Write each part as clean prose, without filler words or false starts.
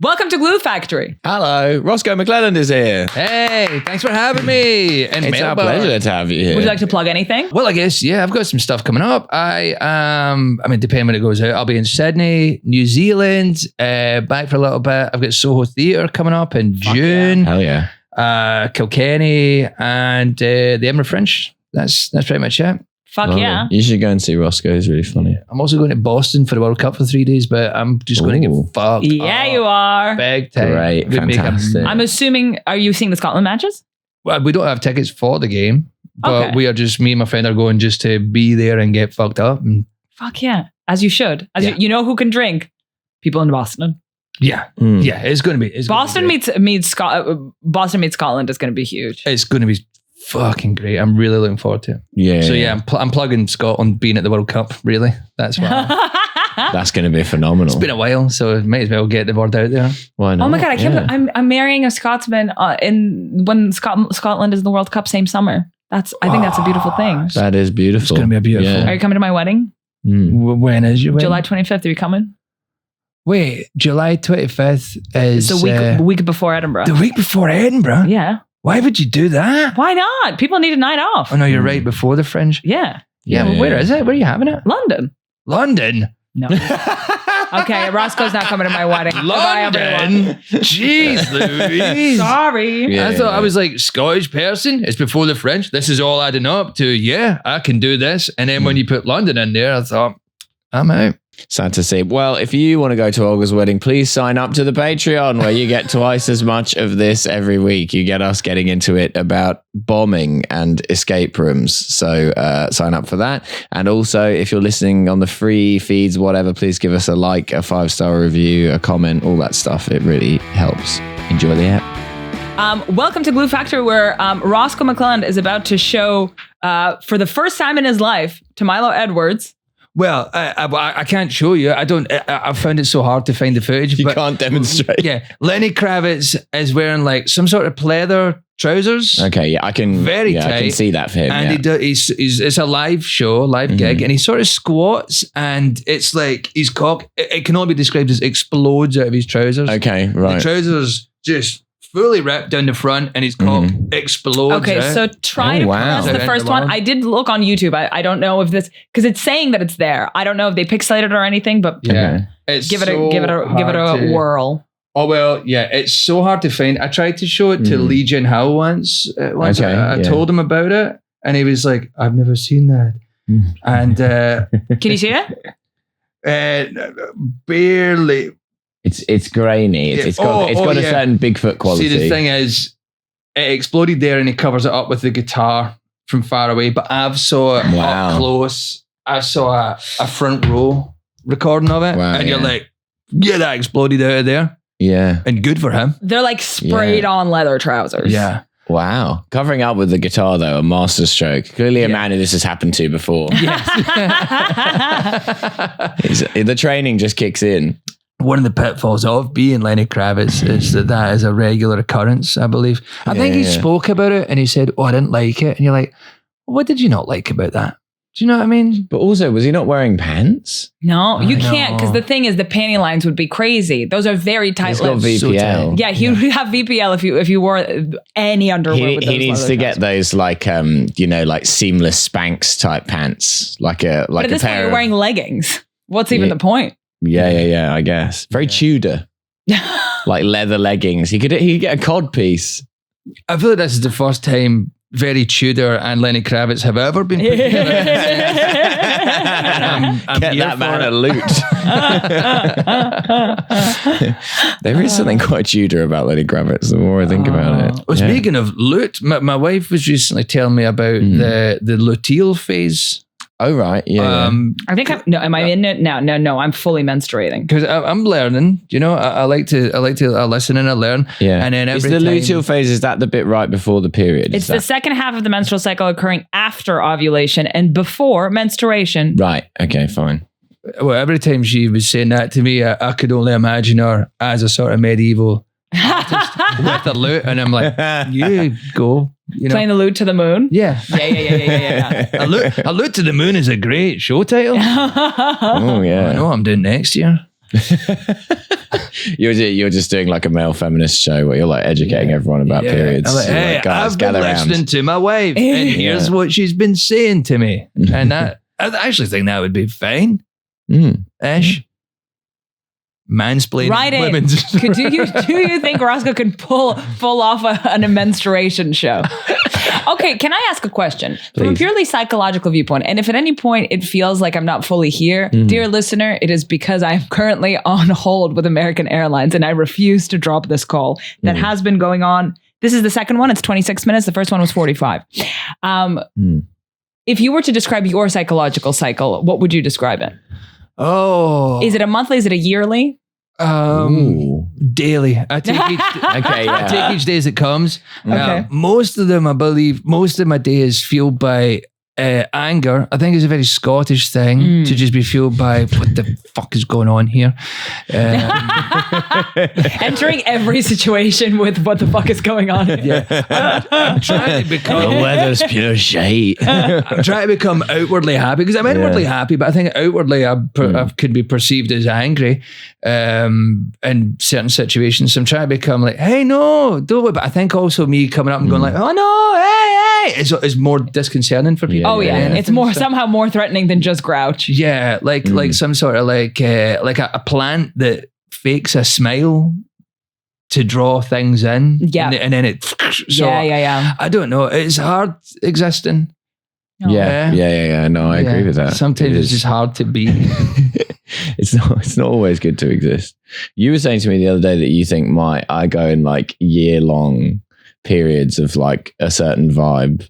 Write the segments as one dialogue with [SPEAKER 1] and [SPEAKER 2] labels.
[SPEAKER 1] Welcome to Glue Factory.
[SPEAKER 2] Hello, Rosco McLelland is here.
[SPEAKER 3] Hey, thanks for having me.
[SPEAKER 2] It's our pleasure to have you here.
[SPEAKER 1] Would you like to plug anything?
[SPEAKER 3] Well, I guess, yeah, I've got some stuff coming up. I mean, depending when it goes out, I'll be in Sydney, New Zealand, back for a little bit. I've got Soho Theatre coming up in June.
[SPEAKER 2] Yeah. Hell yeah.
[SPEAKER 3] Kilkenny and the Edinburgh Fringe. That's pretty much it.
[SPEAKER 1] Fuck yeah.
[SPEAKER 2] You should go and see Rosco. He's really funny.
[SPEAKER 3] I'm also going to Boston for the World Cup for 3 days, but I'm just going to get fucked
[SPEAKER 1] Yeah,
[SPEAKER 3] up.
[SPEAKER 1] you are.
[SPEAKER 3] Big time.
[SPEAKER 2] Great, fantastic.
[SPEAKER 1] I'm assuming, are you seeing the Scotland matches?
[SPEAKER 3] Well, we don't have tickets for the game, but
[SPEAKER 1] Okay.
[SPEAKER 3] we are just, me and my friend are going just to be there and get fucked up. And
[SPEAKER 1] Fuck yeah. As you should.
[SPEAKER 3] Yeah.
[SPEAKER 1] You know who can drink? People in Boston.
[SPEAKER 3] yeah, it's going to be.
[SPEAKER 1] Boston meets Scotland is going to be huge.
[SPEAKER 3] It's going to be fucking great. I'm really looking forward to it.
[SPEAKER 2] Yeah.
[SPEAKER 3] So yeah, I'm plugging Scotland being at the World Cup. Really, that's why.
[SPEAKER 2] That's going to be phenomenal.
[SPEAKER 3] It's been a while, so might as well get the word out there.
[SPEAKER 2] Why not?
[SPEAKER 1] Oh my God, I can't
[SPEAKER 2] Yeah.
[SPEAKER 1] believe I'm marrying a Scotsman when Scotland is in the World Cup same summer. I think that's a beautiful thing.
[SPEAKER 2] That is beautiful.
[SPEAKER 3] It's going to be a beautiful.
[SPEAKER 1] Are
[SPEAKER 2] Yeah.
[SPEAKER 1] you coming to my wedding?
[SPEAKER 3] When is your wedding?
[SPEAKER 1] July 25th, are you coming?
[SPEAKER 3] Wait, July 25th is
[SPEAKER 1] It's the week before Edinburgh.
[SPEAKER 3] the week before Edinburgh.
[SPEAKER 1] Yeah.
[SPEAKER 3] Why would you do that?
[SPEAKER 1] Why not? People need a night off.
[SPEAKER 3] Oh no, you're right before the Fringe.
[SPEAKER 1] Yeah.
[SPEAKER 3] Yeah, well, where is it? Where are you having it?
[SPEAKER 1] London.
[SPEAKER 3] London.
[SPEAKER 1] No. Okay, Roscoe's not coming to my wedding. Goodbye, everyone.
[SPEAKER 3] London. Jeez, Louise.
[SPEAKER 1] Sorry.
[SPEAKER 2] Yeah.
[SPEAKER 3] I thought I was like Scottish person. It's before the French. This is all adding up to, yeah, I can do this. And then when you put London in there, I thought, I'm out.
[SPEAKER 2] Sad to see. Well, if you want to go to Olga's wedding, please sign up to the Patreon where you get twice as much of this every week. You get us getting into it about bombing and escape rooms. So sign up for that. And also, if you're listening on the free feeds, whatever, please give us a like, a 5-star review, a comment, all that stuff. It really helps. Enjoy the app.
[SPEAKER 1] Welcome to Glue Factory, where Rosco McLelland is about to show, for the first time in his life, to Milo Edwards.
[SPEAKER 3] Well, I can't show you. I found it so hard to find the footage.
[SPEAKER 2] You
[SPEAKER 3] but
[SPEAKER 2] can't demonstrate.
[SPEAKER 3] Yeah. Lenny Kravitz is wearing like some sort of pleather trousers.
[SPEAKER 2] Okay, yeah, I can.
[SPEAKER 3] Very
[SPEAKER 2] I can
[SPEAKER 3] tight.
[SPEAKER 2] see that for him.
[SPEAKER 3] And
[SPEAKER 2] yeah.
[SPEAKER 3] it's a live show, live gig, and he sort of squats, and it's like his cock, it can only be described as explodes out of his trousers.
[SPEAKER 2] Okay,
[SPEAKER 3] The
[SPEAKER 2] right.
[SPEAKER 3] trousers just fully wrapped down the front, and his cock explodes.
[SPEAKER 1] Okay,
[SPEAKER 3] out.
[SPEAKER 1] so try
[SPEAKER 2] Oh,
[SPEAKER 1] to
[SPEAKER 2] wow.
[SPEAKER 1] press the first one. I did look on YouTube. I don't know if this, because it's saying that it's there. I don't know if they pixelated or anything, but
[SPEAKER 3] Yeah. It's
[SPEAKER 1] give it
[SPEAKER 3] so
[SPEAKER 1] a
[SPEAKER 3] hard to-
[SPEAKER 1] whirl.
[SPEAKER 3] Oh, well, yeah, it's so hard to find. I tried to show it to Lee Jin Hao once.
[SPEAKER 2] Okay,
[SPEAKER 3] I
[SPEAKER 2] yeah.
[SPEAKER 3] told him about it, and he was like, I've never seen that. And
[SPEAKER 1] Can you see it?
[SPEAKER 3] barely.
[SPEAKER 2] It's grainy. It's got a
[SPEAKER 3] yeah.
[SPEAKER 2] certain Bigfoot quality.
[SPEAKER 3] See, the thing is, it exploded there, and he covers it up with the guitar from far away. But I've saw it
[SPEAKER 2] Wow.
[SPEAKER 3] up close. I saw a front row recording of it,
[SPEAKER 2] Wow,
[SPEAKER 3] and you're
[SPEAKER 2] yeah.
[SPEAKER 3] like, yeah, that exploded out of there,
[SPEAKER 2] Yeah.
[SPEAKER 3] and good for him.
[SPEAKER 1] They're like sprayed on leather trousers.
[SPEAKER 3] Yeah.
[SPEAKER 2] Wow. Covering up with the guitar, though, a masterstroke. Clearly a man who this has happened to before. The training just kicks in.
[SPEAKER 3] One of the pitfalls of being Lenny Kravitz is that is a regular occurrence, I believe. I think he spoke about it and he said, oh, I didn't like it. And you're like, what did you not like about that? Do you know what I mean?
[SPEAKER 2] But also, was he not wearing pants?
[SPEAKER 1] No, you
[SPEAKER 3] I
[SPEAKER 1] can't, because
[SPEAKER 3] know.
[SPEAKER 1] the thing is, the panty lines would be crazy. Those are very tight
[SPEAKER 2] He's got
[SPEAKER 1] lips.
[SPEAKER 3] So
[SPEAKER 2] VPL.
[SPEAKER 3] tight.
[SPEAKER 1] Yeah, he would have VPL if you wore any underwear with those
[SPEAKER 2] He needs
[SPEAKER 1] leather
[SPEAKER 2] to get
[SPEAKER 1] trousers.
[SPEAKER 2] those like seamless Spanx type pants, like a
[SPEAKER 1] But at this point,
[SPEAKER 2] pair
[SPEAKER 1] you're
[SPEAKER 2] of,
[SPEAKER 1] wearing leggings. What's even
[SPEAKER 2] Yeah.
[SPEAKER 1] the point?
[SPEAKER 2] yeah, I guess very Tudor, like leather leggings. He could get a cod piece.
[SPEAKER 3] I feel like this is the first time very Tudor and Lenny Kravitz have ever been put together. I'm
[SPEAKER 2] Get
[SPEAKER 3] here
[SPEAKER 2] that
[SPEAKER 3] for
[SPEAKER 2] man
[SPEAKER 3] it.
[SPEAKER 2] a loot. There is something quite Tudor about Lenny Kravitz. The more I think about it.
[SPEAKER 3] Well,
[SPEAKER 2] Yeah.
[SPEAKER 3] speaking of loot, my wife was recently telling me about the luteal phase.
[SPEAKER 2] Oh right, yeah.
[SPEAKER 1] I think am I in it now? No, I'm fully menstruating.
[SPEAKER 3] Because I'm learning, you know, I like to listen and I learn.
[SPEAKER 2] Yeah.
[SPEAKER 3] And then
[SPEAKER 2] is
[SPEAKER 3] every
[SPEAKER 2] the
[SPEAKER 3] time,
[SPEAKER 2] luteal phase, is that the bit right before the period?
[SPEAKER 1] It's the second half of the menstrual cycle occurring after ovulation and before menstruation.
[SPEAKER 2] Right. Okay, fine.
[SPEAKER 3] well, every time she was saying that to me, I could only imagine her as a sort of medieval artist with a lute, and I'm like, you go. You know?
[SPEAKER 1] Playing the lute to the moon?
[SPEAKER 3] Yeah.
[SPEAKER 1] Yeah.
[SPEAKER 3] A lute to the moon is a great show title.
[SPEAKER 2] Oh
[SPEAKER 3] I
[SPEAKER 2] yeah.
[SPEAKER 3] know what I'm doing next year.
[SPEAKER 2] You're just doing like a male feminist show where you're like educating everyone about periods.
[SPEAKER 3] I'm like, hey,
[SPEAKER 2] like, guys,
[SPEAKER 3] I've been listening to my wife, and here's what she's been saying to me. And that, I actually think that would be fine. Ish. Mansplaining
[SPEAKER 1] Right
[SPEAKER 3] women.
[SPEAKER 1] Do you think Rosco can pull off an menstruation show? Okay, can I ask a question?
[SPEAKER 2] Please.
[SPEAKER 1] From a purely psychological viewpoint, and if at any point it feels like I'm not fully here, dear listener, it is because I'm currently on hold with American Airlines and I refuse to drop this call that has been going on. This is the second one. It's 26 minutes. The first one was 45. If you were to describe your psychological cycle, what would you describe it?
[SPEAKER 3] Oh.
[SPEAKER 1] Is it a monthly? Is it a yearly?
[SPEAKER 3] Daily. I take each day as it comes.
[SPEAKER 1] Okay.
[SPEAKER 3] Most of them, I believe, most of my day is fueled by anger. I think it's a very Scottish thing to just be fueled by what the fuck is going on here.
[SPEAKER 1] Entering every situation with what the fuck is going on.
[SPEAKER 3] I'm trying to become...
[SPEAKER 2] The weather's pure shit.
[SPEAKER 3] I'm trying to become outwardly happy because I'm inwardly happy, but I think outwardly I could be perceived as angry in certain situations. So I'm trying to become like, hey, no, don't worry. But I think also me coming up and going like, oh no, hey, is more disconcerting for people.
[SPEAKER 1] Oh yeah, it's more somehow more threatening than just grouch.
[SPEAKER 3] Yeah, like some sort of like a plant that fakes a smile to draw things in.
[SPEAKER 1] Yeah,
[SPEAKER 3] and then it. So
[SPEAKER 1] yeah.
[SPEAKER 3] I don't know. It's hard existing.
[SPEAKER 1] Oh.
[SPEAKER 2] Yeah. No, I agree with that.
[SPEAKER 3] Sometimes it's just hard to be.
[SPEAKER 2] It's not always good to exist. You were saying to me the other day that you think I go in like year-long periods of like a certain vibe.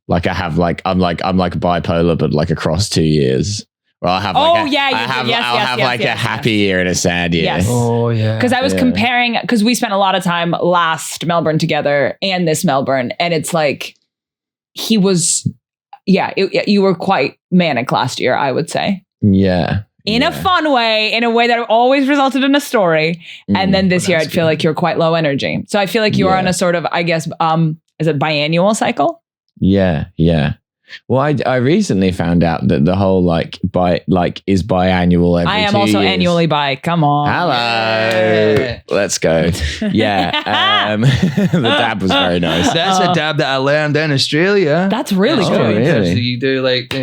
[SPEAKER 2] Like I have like I'm bipolar, but like across 2 years. Or I'll have like a happy year and a sad year.
[SPEAKER 1] Yes.
[SPEAKER 3] Oh yeah.
[SPEAKER 1] Because I was comparing, because we spent a lot of time last Melbourne together and this Melbourne, and it's like he was, you were quite manic last year, I would say.
[SPEAKER 2] Yeah.
[SPEAKER 1] In a fun way, in a way that always resulted in a story. And then this year, I'd feel like you're quite low energy. So I feel like you're on a sort of, I guess, is it biannual cycle?
[SPEAKER 2] Yeah. Well, I recently found out that the whole is biannual every 2 years.
[SPEAKER 1] I am also annually bi. Come on.
[SPEAKER 2] Hello. Yeah. Let's go. Yeah. The dab was very nice.
[SPEAKER 3] That's a dab that I learned in Australia.
[SPEAKER 1] That's really good.
[SPEAKER 2] Really?
[SPEAKER 3] So you do like...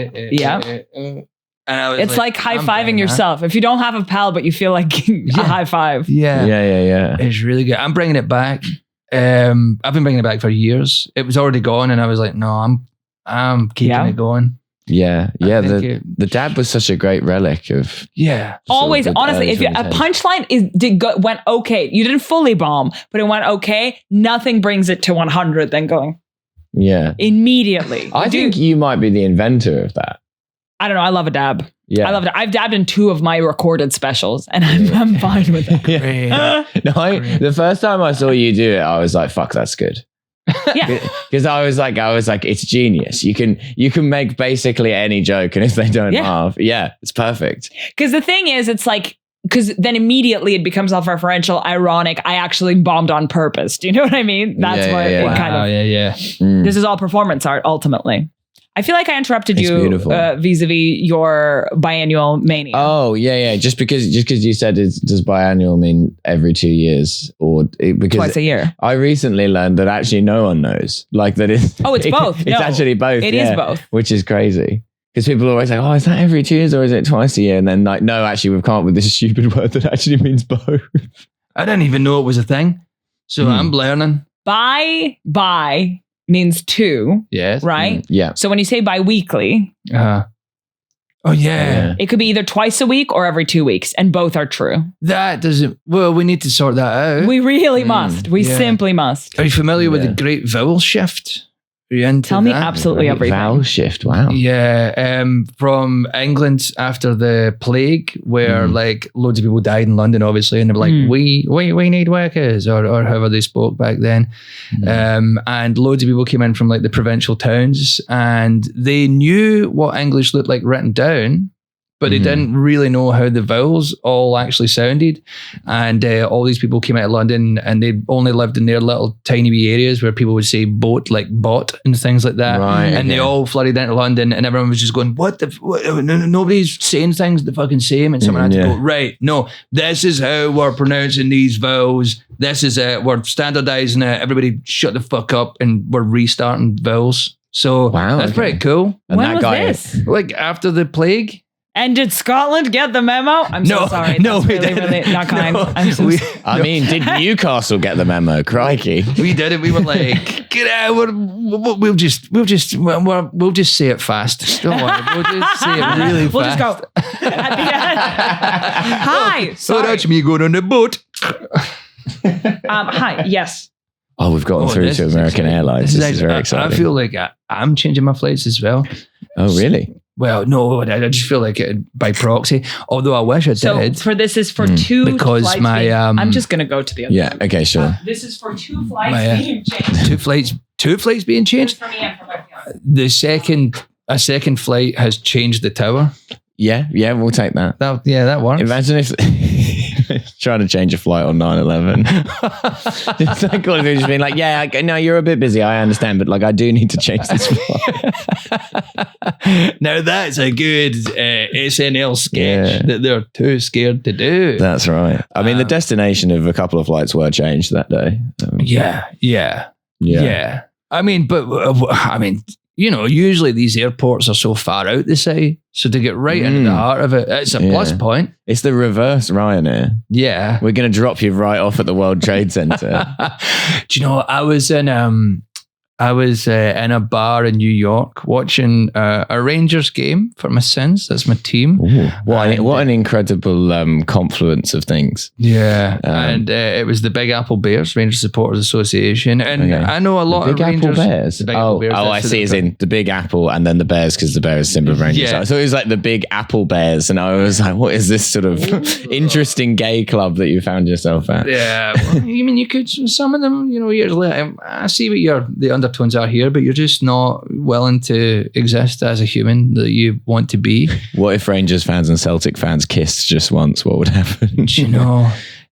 [SPEAKER 3] And I was
[SPEAKER 1] it's like high-fiving yourself. If you don't have a pal, but you feel like a high five.
[SPEAKER 2] Yeah.
[SPEAKER 3] It's really good. I'm bringing it back. I've been bringing it back for years. It was already gone, and I was like, no, I'm keeping it going.
[SPEAKER 2] Yeah. The dab was such a great relic of.
[SPEAKER 3] Yeah.
[SPEAKER 1] Always, honestly, if a punchline went okay, you didn't fully bomb, but it went okay. Nothing brings it to 100 than going.
[SPEAKER 2] Yeah.
[SPEAKER 1] Immediately.
[SPEAKER 2] I think you might be the inventor of that.
[SPEAKER 1] I don't know. I love a dab.
[SPEAKER 2] Yeah.
[SPEAKER 1] I love it. I've dabbed in 2 of my recorded specials, and I'm fine with it.
[SPEAKER 2] The first time I saw you do it, I was like, "Fuck, that's good."
[SPEAKER 1] Yeah,
[SPEAKER 2] because I was like, it's genius. You can make basically any joke, and if they don't laugh, it's perfect.
[SPEAKER 1] Because the thing is, it's like, because then immediately it becomes self-referential, ironic. I actually bombed on purpose. Do you know what I mean? That's what it kind of. This is all performance art, ultimately. I feel like I interrupted you vis-a-vis your biannual mania.
[SPEAKER 2] Oh, yeah. Just because you said does biannual mean every 2 years or because
[SPEAKER 1] twice a year?
[SPEAKER 2] I recently learned that actually no one knows. Like that is.
[SPEAKER 1] Oh, it's both.
[SPEAKER 2] It's actually both.
[SPEAKER 1] It is both.
[SPEAKER 2] Which is crazy. Because people are always like, oh, is that every 2 years or is it twice a year? And then like, no, actually we've come up with this stupid word that actually means both.
[SPEAKER 3] I didn't even know it was a thing. So I'm learning.
[SPEAKER 1] Bi means 2.
[SPEAKER 3] Yes.
[SPEAKER 1] Right?
[SPEAKER 2] Yeah.
[SPEAKER 1] So when you say bi-weekly, it could be either twice a week or every 2 weeks, and both are true.
[SPEAKER 3] That doesn't... Well, we need to sort that out.
[SPEAKER 1] We really must. We simply must.
[SPEAKER 3] Are you familiar with the Great Vowel Shift? Are you into
[SPEAKER 1] Tell me absolutely everything.
[SPEAKER 2] Vowel shift, wow.
[SPEAKER 3] Yeah, from England after the plague, where like loads of people died in London, obviously, and they were like, we need workers, or however they spoke back then. And loads of people came in from like the provincial towns, and they knew what English looked like written down, but they didn't really know how the vowels all actually sounded. And all these people came out of London and they only lived in their little tiny wee areas where people would say boat like bot and things like that.
[SPEAKER 2] Right,
[SPEAKER 3] and they all flooded into London and everyone was just going, what? Nobody's saying things the fucking same. And someone had to go, right, no, this is how we're pronouncing these vowels. This is it. We're standardizing it. Everybody shut the fuck up and we're restarting vowels. So that's pretty cool.
[SPEAKER 1] And when was this?
[SPEAKER 3] Like after the plague.
[SPEAKER 1] And did Scotland get the memo? I'm so sorry.
[SPEAKER 3] No,
[SPEAKER 1] we really, really not kind.
[SPEAKER 2] Did Newcastle get the memo? Crikey.
[SPEAKER 3] We did it. We were like, get out. We'll just say it fast. Don't worry. We'll just say it really fast.
[SPEAKER 1] We'll just go at the end. Hi.
[SPEAKER 3] So that's me going on the boat.
[SPEAKER 1] Hi. Yes.
[SPEAKER 2] Oh, we've gotten through to American Airlines. This is very exciting.
[SPEAKER 3] I feel like I'm changing my flights as well.
[SPEAKER 2] Oh, really?
[SPEAKER 3] Well, no, I just feel like it by proxy. Although I wish I did.
[SPEAKER 1] So this is for two
[SPEAKER 3] because
[SPEAKER 1] flights
[SPEAKER 3] my
[SPEAKER 1] I'm just going to go to the other.
[SPEAKER 2] Yeah. Okay. Sure.
[SPEAKER 1] This is for two flights being changed.
[SPEAKER 3] Two flights being changed.
[SPEAKER 1] For me and for my fiance.
[SPEAKER 3] A second flight has changed the tower.
[SPEAKER 2] Yeah. We'll take that.
[SPEAKER 3] That works.
[SPEAKER 2] Imagine if trying to change a flight on 9/11. It's like all of you just being like, yeah, no, you're a bit busy. I understand, but like, I do need to change this flight.
[SPEAKER 3] Now that's a good SNL sketch that they're too scared to do.
[SPEAKER 2] That's right. I mean, the destination of a couple of flights were changed that day.
[SPEAKER 3] Yeah. I mean, usually these airports are so far out the city. So to get right into the heart of it, it's a plus point.
[SPEAKER 2] It's the reverse Ryanair.
[SPEAKER 3] Yeah.
[SPEAKER 2] We're going to drop you right off at the World Trade Center.
[SPEAKER 3] Do you know, I was in a bar in New York watching a Rangers game for my sins. That's my team.
[SPEAKER 2] Ooh, what an incredible confluence of things.
[SPEAKER 3] Yeah. And it was the Big Apple Bears, Rangers Supporters Association. And I know a lot of Rangers.
[SPEAKER 2] Apple Bears?
[SPEAKER 3] The Big Apple Bears.
[SPEAKER 2] I see. As in the Big Apple and then the Bears because the Bear is symbol of Rangers.
[SPEAKER 3] Yeah.
[SPEAKER 2] So it was like the Big Apple Bears. And I was like, what is this sort of interesting gay club that you found yourself at?
[SPEAKER 3] Yeah. Well, you mean you could, some of them, years later, I see what the undertones are here, but you're just not willing to exist as a human that you want to be.
[SPEAKER 2] What if Rangers fans and Celtic fans kissed just once? What would happen?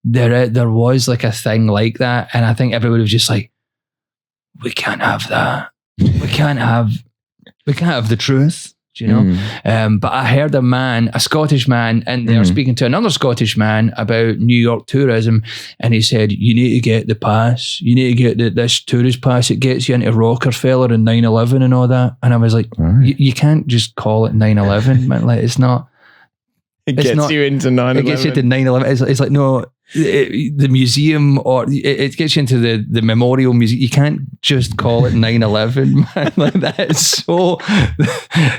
[SPEAKER 3] There was like a thing like that, and I think everybody was just like, we can't have that. We can't have the truth. But I heard a Scottish man, and they were speaking to another Scottish man about New York tourism, and he said, you need to get the pass. You need to get this tourist pass. It gets you into Rockefeller and 9/11 and all that. And I was like, you can't just call it 9/11, man. Like, it's not.
[SPEAKER 2] It gets you into 9/11.
[SPEAKER 3] It gets you to 9/11. It's like, no, the museum, or it gets you into the memorial museum. You can't just call it 9/11, man. Like, that is so,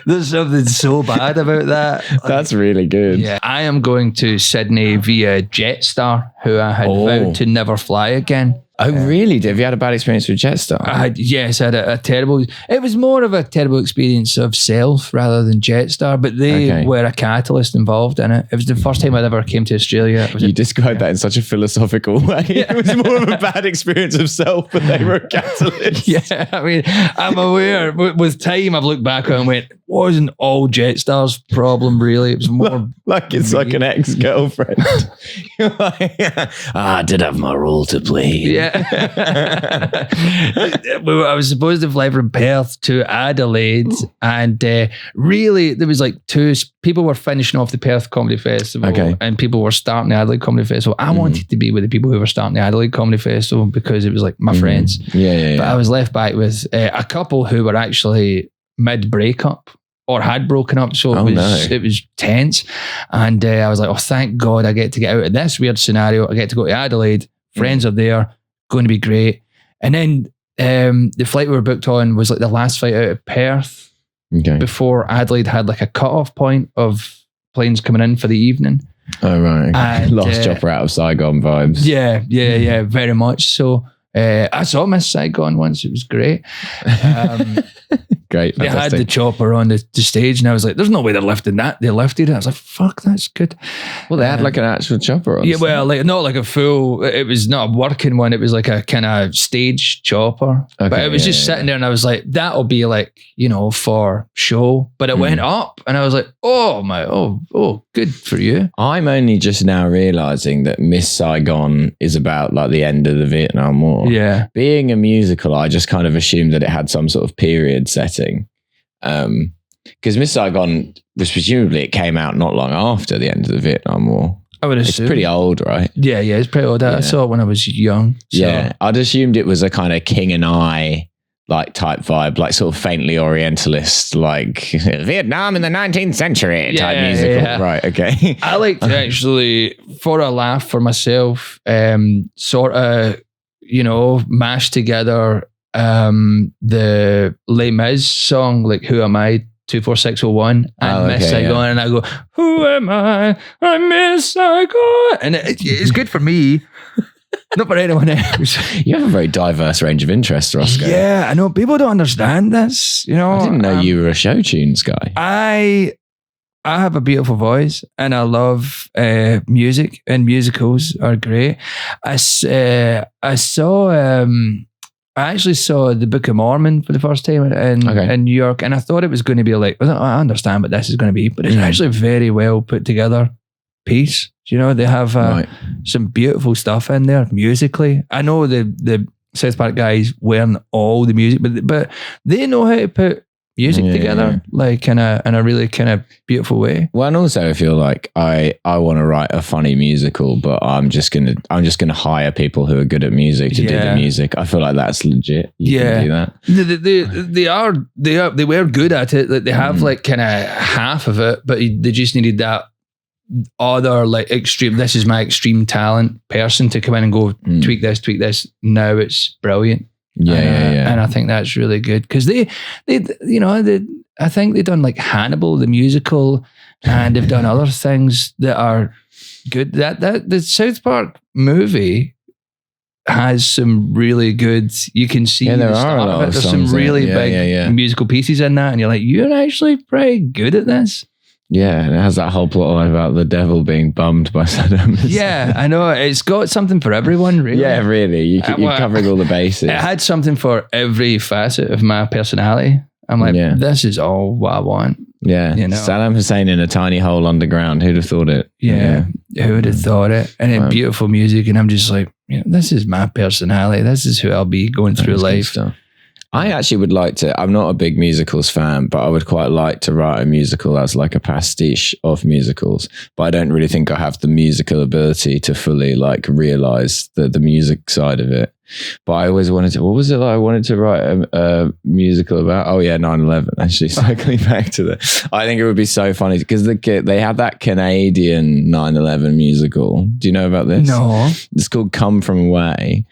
[SPEAKER 3] there's something so bad about that.
[SPEAKER 2] That's really good.
[SPEAKER 3] Yeah. I am going to Sydney via Jetstar, who I had vowed to never fly again.
[SPEAKER 2] Oh, really? Have you had a bad experience with Jetstar?
[SPEAKER 3] I had a terrible... It was more of a terrible experience of self rather than Jetstar, but they were a catalyst involved in it. It was the first time I'd ever came to Australia.
[SPEAKER 2] You described that in such a philosophical way.
[SPEAKER 3] Yeah.
[SPEAKER 2] It was more of a bad experience of self, but they were a catalyst.
[SPEAKER 3] Yeah, I mean, I'm aware. With time, I've looked back and went, wasn't all Jetstar's problem, really. It was more...
[SPEAKER 2] like it's like an ex-girlfriend. You're like, I did have my role to play.
[SPEAKER 3] Yeah. I was supposed to fly from Perth to Adelaide, and really there was like two people were finishing off the Perth Comedy Festival, and people were starting the Adelaide Comedy Festival. I wanted to be with the people who were starting the Adelaide Comedy Festival because it was like my friends.
[SPEAKER 2] Yeah.
[SPEAKER 3] But I was left back with a couple who were actually mid-breakup or had broken up, so it was tense. And I was like, oh, thank God I get to get out of this weird scenario. I get to go to Adelaide. Friends are there. Going to be great. And then the flight we were booked on was like the last flight out of Perth before Adelaide had like a cutoff point of planes coming in for the evening.
[SPEAKER 2] Oh, right. And, Lost Chopper out of Saigon vibes.
[SPEAKER 3] Yeah, very much. So I saw Miss Saigon once. It was great.
[SPEAKER 2] Great.
[SPEAKER 3] They had the chopper on the stage, and I was like, "There's no way they're lifting that." They lifted it. I was like, "Fuck, that's good."
[SPEAKER 2] Well, they had like an actual chopper on.
[SPEAKER 3] Yeah, well, like not like a full. It was not a working one. It was like a kind of stage chopper. Okay, but it was just sitting there, and I was like, "That'll be like for show." But it went up, and I was like, "Oh my, oh, good for you."
[SPEAKER 2] I'm only just now realizing that Miss Saigon is about like the end of the Vietnam War.
[SPEAKER 3] Yeah,
[SPEAKER 2] being a musical, I just kind of assumed that it had some sort of period setting. Because Miss Saigon was presumably, it came out not long after the end of the Vietnam War.
[SPEAKER 3] I would assume.
[SPEAKER 2] It's pretty old, right?
[SPEAKER 3] Yeah, it's pretty old. I saw it when I was young. So.
[SPEAKER 2] Yeah, I'd assumed it was a kind of King and I like type vibe, like sort of faintly Orientalist, like Vietnam in the 19th century type musical. Yeah. Right, okay.
[SPEAKER 3] I like to actually, for a laugh for myself, sort of, mash together the Les Mis song, like Who Am I, 24601, and Miss Saigon, and I go, who am I? I'm Miss Saigon, and it's good for me, not for anyone else.
[SPEAKER 2] You have a very diverse range of interests, Rosco.
[SPEAKER 3] Yeah, I know people don't understand this. I
[SPEAKER 2] didn't know you were a show tunes guy.
[SPEAKER 3] I have a beautiful voice, and I love music, and musicals are great. I actually saw the Book of Mormon for the first time in New York, and I thought it was going to be like, I understand what this is going to be, but it's actually a very well put together piece. They have some beautiful stuff in there musically. I know the South Park guys weren't all the music, but they know how to put music together, like in a really kind of beautiful way.
[SPEAKER 2] Well, and also I feel like I want to write a funny musical, but I'm just gonna hire people who are good at music to do the music. I feel like that's legit. You can do
[SPEAKER 3] that. They were good at it. Like they have like kind of half of it, but they just needed that other like extreme. This is my extreme talent person to come in and go tweak this. Now it's brilliant.
[SPEAKER 2] Yeah.
[SPEAKER 3] And I think that's really good because I think they've done like Hannibal the musical, and they've done other things that are good. That the South Park movie has some really good. You can see
[SPEAKER 2] there are a lot of
[SPEAKER 3] There's
[SPEAKER 2] songs
[SPEAKER 3] some really big musical pieces in that, and you're like, you're actually pretty good at this.
[SPEAKER 2] Yeah, and it has that whole plot line about the devil being bummed by Saddam.
[SPEAKER 3] Yeah, I know. It's got something for everyone, really.
[SPEAKER 2] Yeah, really. You're covering all the bases.
[SPEAKER 3] It had something for every facet of my personality. I'm like, this is all what I want.
[SPEAKER 2] Yeah. Saddam Hussein in a tiny hole underground. Who'd have thought it?
[SPEAKER 3] Yeah. Who would have thought it? And then beautiful music. And I'm just like, this is my personality. This is who I'll be going through life.
[SPEAKER 2] I actually would like to, I'm not a big musicals fan, but I would quite like to write a musical as like a pastiche of musicals. But I don't really think I have the musical ability to fully like realize the music side of it. But I always wanted to, what was it like? I wanted to write a musical about, 9/11, actually, cycling back to the, I think it would be so funny because they had that Canadian 9/11 musical. Do you know about this?
[SPEAKER 3] No.
[SPEAKER 2] It's called Come From Away.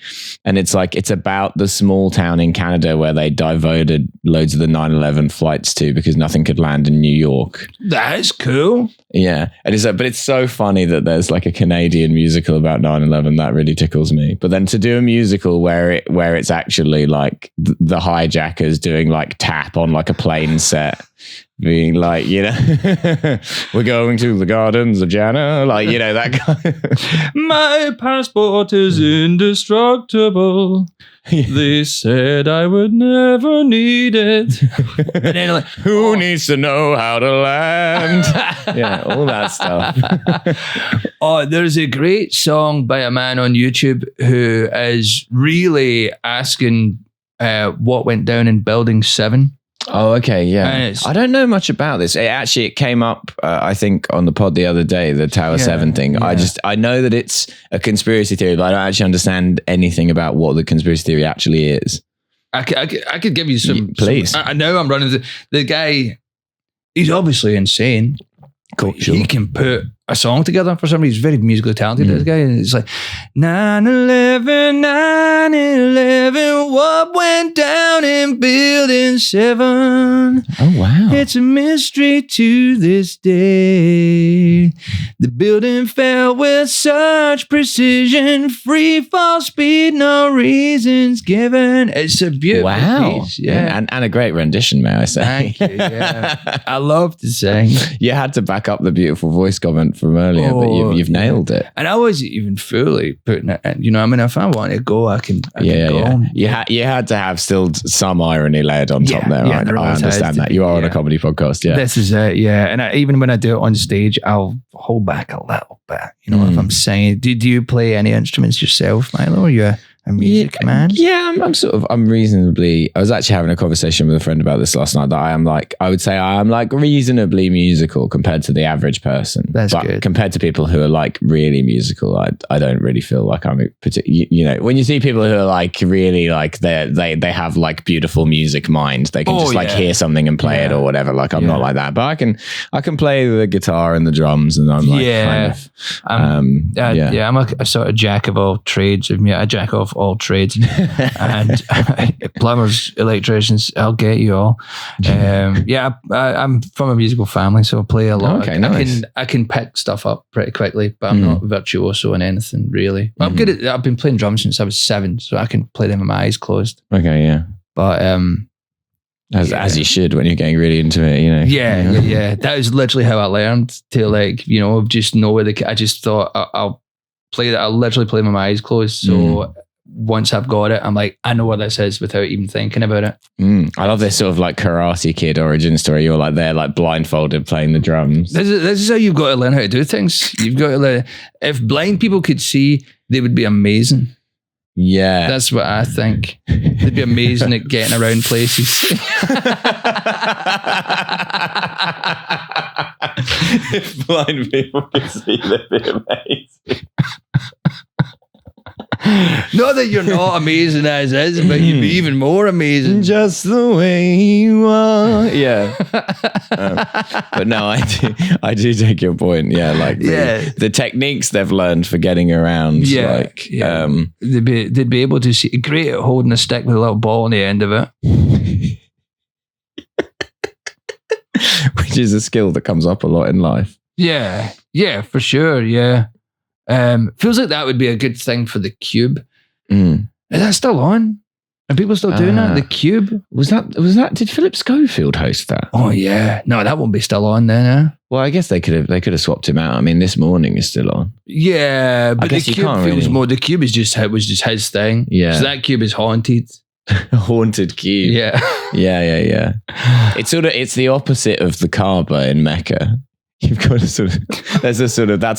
[SPEAKER 2] And it's about the small town in Canada where they diverted loads of the 9/11 flights to because nothing could land in New York.
[SPEAKER 3] That's cool.
[SPEAKER 2] Yeah. And but it's so funny that there's like a Canadian musical about 9/11. That really tickles me. But then to do a musical where it's actually like the hijackers doing like tap on like a plane set, being like, we're going to the gardens of Jana, like, that kind.
[SPEAKER 3] My passport is indestructible. They said I would never need it. And then like,
[SPEAKER 2] who needs to know how to land? Yeah, all that stuff.
[SPEAKER 3] There's a great song by a man on YouTube who is really asking what went down in Building 7.
[SPEAKER 2] Oh, okay, yeah. I don't know much about this. It came up, I think, on the pod the other day, the Tower 7 thing. Yeah. I know that it's a conspiracy theory, but I don't actually understand anything about what the conspiracy theory actually is.
[SPEAKER 3] I could give you some...
[SPEAKER 2] Please.
[SPEAKER 3] I know I'm running... The guy, he's obviously insane.
[SPEAKER 2] Cool, sure.
[SPEAKER 3] He can put a song together for somebody. He's very musically talented, this guy. And it's like, 9/11, 9/11, What went down in building 7?
[SPEAKER 2] Oh, wow.
[SPEAKER 3] It's a mystery to this day. The building fell with such precision. Free fall speed, no reasons given. It's a beautiful piece. Yeah.
[SPEAKER 2] And a great rendition, may I say.
[SPEAKER 3] Thank you. Yeah. I love to sing.
[SPEAKER 2] You had to back up the beautiful voice comment from earlier, but you've nailed it.
[SPEAKER 3] And I wasn't even fully putting it in. You know, I mean, if I want to go, I can go.
[SPEAKER 2] Yeah. You had to have still some irony layered on top there. I understand that. You are on a comedy podcast. Yeah.
[SPEAKER 3] This is it. Yeah. And even when I do it on stage, I'll hold back a little bit. You know, if I'm singing. Do you play any instruments yourself, Milo? Or you're a music man?
[SPEAKER 2] Yeah, I'm reasonably. I was actually having a conversation with a friend about this last night. That I would say I am like reasonably musical compared to the average person.
[SPEAKER 3] That's good.
[SPEAKER 2] Compared to people who are like really musical, I don't really feel like I'm you know, when you see people who are like really like they have like beautiful music mind, they can just like hear something and play it or whatever. Like I'm not like that, but I can play the guitar and the drums, and I'm like kind of
[SPEAKER 3] I'm a sort of jack of all trades. A jack of all trades, and plumbers, electricians, I'll get you all. I'm from a musical family, so I play a lot.
[SPEAKER 2] Okay, nice.
[SPEAKER 3] I can pick stuff up pretty quickly, but I'm not virtuoso in anything really. I'm good at. I've been playing drums since I was 7, so I can play them with my eyes closed.
[SPEAKER 2] Okay, yeah.
[SPEAKER 3] But
[SPEAKER 2] as you should when you're getting really into it, you know.
[SPEAKER 3] Yeah. That was literally how I learned to, like, you know, just know where I just thought I'll play that. I'll literally play with my eyes closed. So once I've got it, I'm like, I know what this is without even thinking about it.
[SPEAKER 2] I love this sort of like Karate Kid origin story. You're like there, like blindfolded playing the drums.
[SPEAKER 3] This is how you've got to learn how to do things. You've got to learn. If blind people could see, they would be amazing.
[SPEAKER 2] Yeah.
[SPEAKER 3] That's what I think. They'd be amazing at getting around places.
[SPEAKER 2] If blind people could see, they'd be amazing.
[SPEAKER 3] Not that you're not amazing as is, but you'd be even more amazing.
[SPEAKER 2] Just the way you are. Yeah. But no, I do take your point. Yeah, like the techniques they've learned for getting around. They'd
[SPEAKER 3] be able to see. Great at holding a stick with a little ball on the end of it.
[SPEAKER 2] Which is a skill that comes up a lot in life.
[SPEAKER 3] Yeah, for sure. Yeah. Feels like that would be a good thing for the Cube. Is that still on? Are people still doing that? The Cube?
[SPEAKER 2] Was that? Did Philip Schofield host that?
[SPEAKER 3] Oh yeah. No, that won't be still on then. Huh?
[SPEAKER 2] Well, I guess they could have swapped him out. I mean, This Morning is still on.
[SPEAKER 3] Yeah, but the Cube feels more. The Cube was just his thing. Yeah. So that Cube is haunted.
[SPEAKER 2] Haunted Cube.
[SPEAKER 3] Yeah.
[SPEAKER 2] Yeah. It's the opposite of the Kaaba in Mecca. You've got that's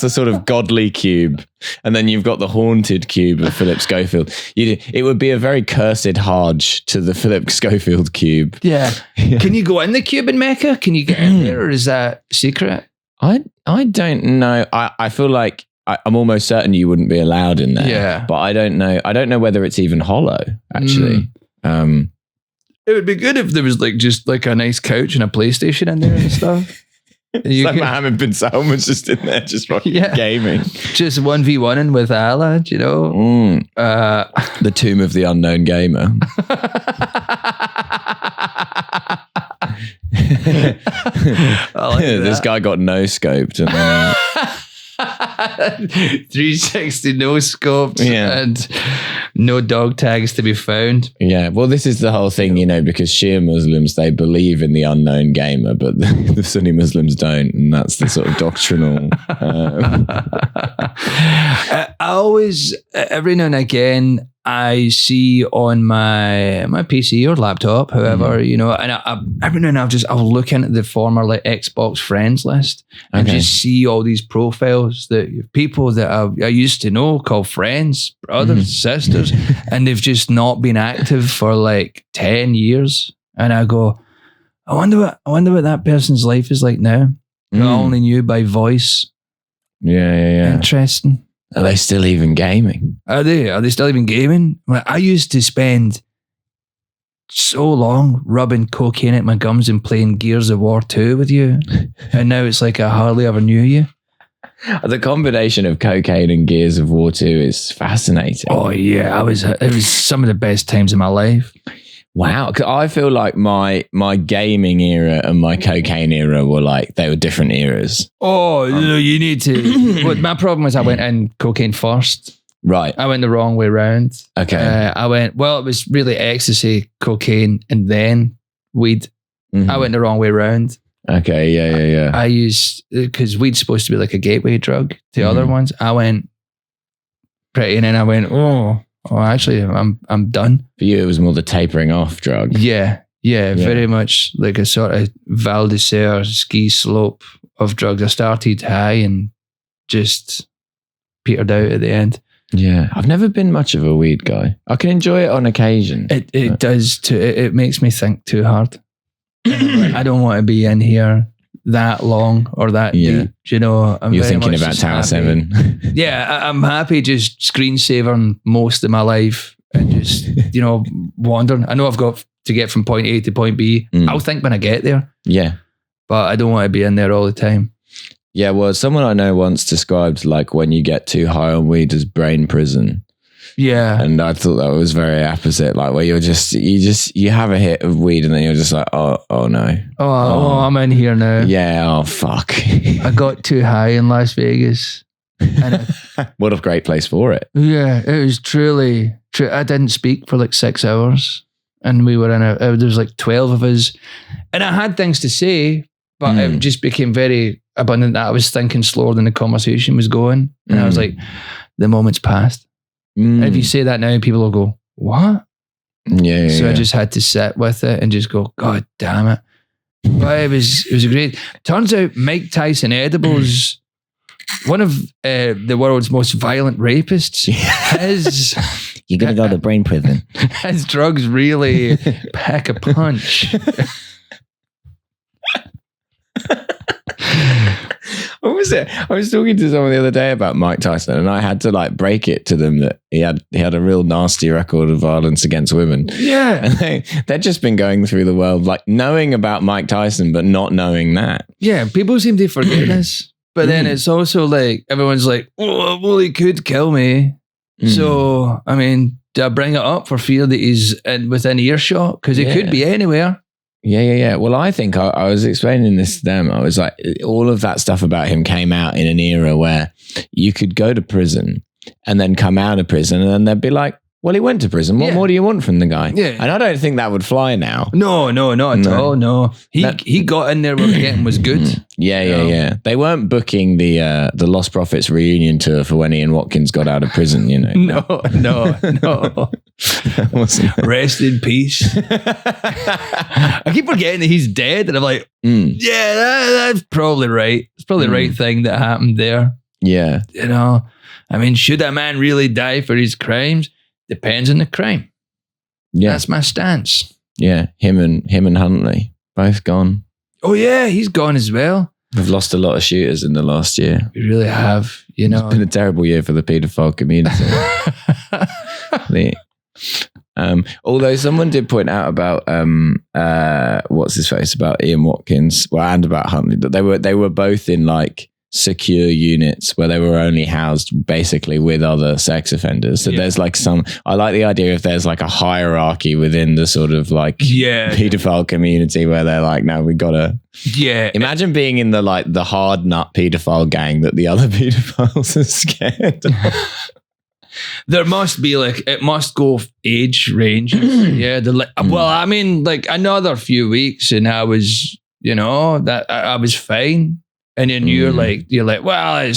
[SPEAKER 2] a sort of godly cube, and then you've got the haunted cube of Philip Schofield. It would be a very cursed Hajj to the Philip Schofield cube.
[SPEAKER 3] Yeah. Can you go in the cube in Mecca? Can you get in there, or is that secret?
[SPEAKER 2] I don't know. I feel like I'm almost certain you wouldn't be allowed in there.
[SPEAKER 3] Yeah.
[SPEAKER 2] But I don't know. I don't know whether it's even hollow, actually.
[SPEAKER 3] It would be good if there was just a nice couch and a PlayStation in there and stuff.
[SPEAKER 2] Mohammed bin Salman's just in there, just fucking gaming.
[SPEAKER 3] Just 1v1ing with Allah, you know?
[SPEAKER 2] The Tomb of the Unknown Gamer. This guy got no-scoped and then
[SPEAKER 3] 360 no-scoped and no dog tags to be found.
[SPEAKER 2] Yeah, well, this is the whole thing, you know, because Shia Muslims, they believe in the unknown gamer, but the Sunni Muslims don't, and that's the sort of doctrinal...
[SPEAKER 3] I always, every now and again, I see on my PC or laptop, however, you know, and every now and then I'll look into the former Xbox friends list and just see all these profiles that people that I used to know call friends, brothers, sisters, and they've just not been active for 10 years. And I go, I wonder what that person's life is like now. I only knew by voice.
[SPEAKER 2] Yeah.
[SPEAKER 3] Interesting.
[SPEAKER 2] Are they still even gaming?
[SPEAKER 3] Are they still even gaming? I used to spend so long rubbing cocaine at my gums and playing Gears of War 2 with you. And now it's like I hardly ever knew you.
[SPEAKER 2] The combination of cocaine and Gears of War 2 is fascinating.
[SPEAKER 3] Oh yeah, it was some of the best times of my life.
[SPEAKER 2] Wow, 'cause I feel like my gaming era and my cocaine era they were different eras.
[SPEAKER 3] Oh, you need to. Well, my problem was I went in cocaine first.
[SPEAKER 2] Right.
[SPEAKER 3] I went the wrong way round.
[SPEAKER 2] Okay.
[SPEAKER 3] It was really ecstasy, cocaine, and then weed. Mm-hmm. I went the wrong way round.
[SPEAKER 2] Okay, yeah.
[SPEAKER 3] I used, because weed's supposed to be like a gateway drug to other ones. I went pretty, and then I went, actually, I'm done.
[SPEAKER 2] For you, it was more the tapering off drug.
[SPEAKER 3] Yeah, very much like a sort of Val d'Isère ski slope of drugs. I started high and just petered out at the end.
[SPEAKER 2] Yeah, I've never been much of a weed guy. I can enjoy it on occasion.
[SPEAKER 3] It does too. It makes me think too hard. I don't want to be in here that long or that deep. You know,
[SPEAKER 2] you're thinking about Tower 7.
[SPEAKER 3] Yeah, I'm happy just screensavering most of my life and just, wandering. I know I've got to get from point A to point B. I'll think when I get there.
[SPEAKER 2] Yeah.
[SPEAKER 3] But I don't want to be in there all the time.
[SPEAKER 2] Yeah, well, someone I know once described like when you get too high on weed as brain prison.
[SPEAKER 3] Yeah.
[SPEAKER 2] And I thought that was very opposite, like where you have a hit of weed and then you're just like, oh no.
[SPEAKER 3] Oh, I'm in here now.
[SPEAKER 2] Yeah, oh fuck.
[SPEAKER 3] I got too high in Las Vegas.
[SPEAKER 2] What a great place for it.
[SPEAKER 3] Yeah, it was truly true. I didn't speak for like 6 hours and we were there was like 12 of us and I had things to say, but it just became very abundant that I was thinking slower than the conversation was going. And I was like, the moment's passed. And if you say that now, people will go, what?
[SPEAKER 2] Yeah.
[SPEAKER 3] So I just had to sit with it and just go, God damn it. But it was a great. Turns out Mike Tyson edibles, one of the world's most violent rapists,
[SPEAKER 2] you're going to go to brain prison.
[SPEAKER 3] His drugs really pack a punch.
[SPEAKER 2] What was it? I was talking to someone the other day about Mike Tyson and I had to like break it to them that he had a real nasty record of violence against women.
[SPEAKER 3] Yeah.
[SPEAKER 2] And they'd just been going through the world like knowing about Mike Tyson but not knowing that.
[SPEAKER 3] Yeah, people seem to forget this. But then it's also like, everyone's like, well, he could kill me. So, I mean, do I bring it up for fear that he's within earshot? Because it could be anywhere.
[SPEAKER 2] Yeah. Well, I think I was explaining this to them. I was like, all of that stuff about him came out in an era where you could go to prison and then come out of prison and then they'd be like, well, he went to prison. What more do you want from the guy? Yeah. And I don't think that would fly now.
[SPEAKER 3] No, not at all. No. He got in there where the getting was good.
[SPEAKER 2] Yeah. They weren't booking the Lost Prophets reunion tour for when Ian Watkins got out of prison, you know.
[SPEAKER 3] No. Rest in peace. I keep forgetting that he's dead and I'm like, that's probably right. It's probably the right thing that happened there.
[SPEAKER 2] Yeah.
[SPEAKER 3] You know, I mean, should a man really die for his crimes? Depends on the crime. Yeah. That's my stance.
[SPEAKER 2] Yeah. Him and Huntley, both gone.
[SPEAKER 3] Oh yeah, he's gone as well.
[SPEAKER 2] We've lost a lot of shooters in the last year.
[SPEAKER 3] We really have, you know.
[SPEAKER 2] It's been a terrible year for the paedophile community. Although someone did point out about what's his face, about Ian Watkins, and about Huntley, that they were both in like secure units where they were only housed basically with other sex offenders. So there's like I like the idea if there's like a hierarchy within the sort of like pedophile community where they're like, no, we gotta. Yeah. Imagine being in the hard nut pedophile gang that the other pedophiles are scared of.
[SPEAKER 3] There must be it must go age range. Well, I mean, like another few weeks and I was, that I was fine. And then you're like, well, it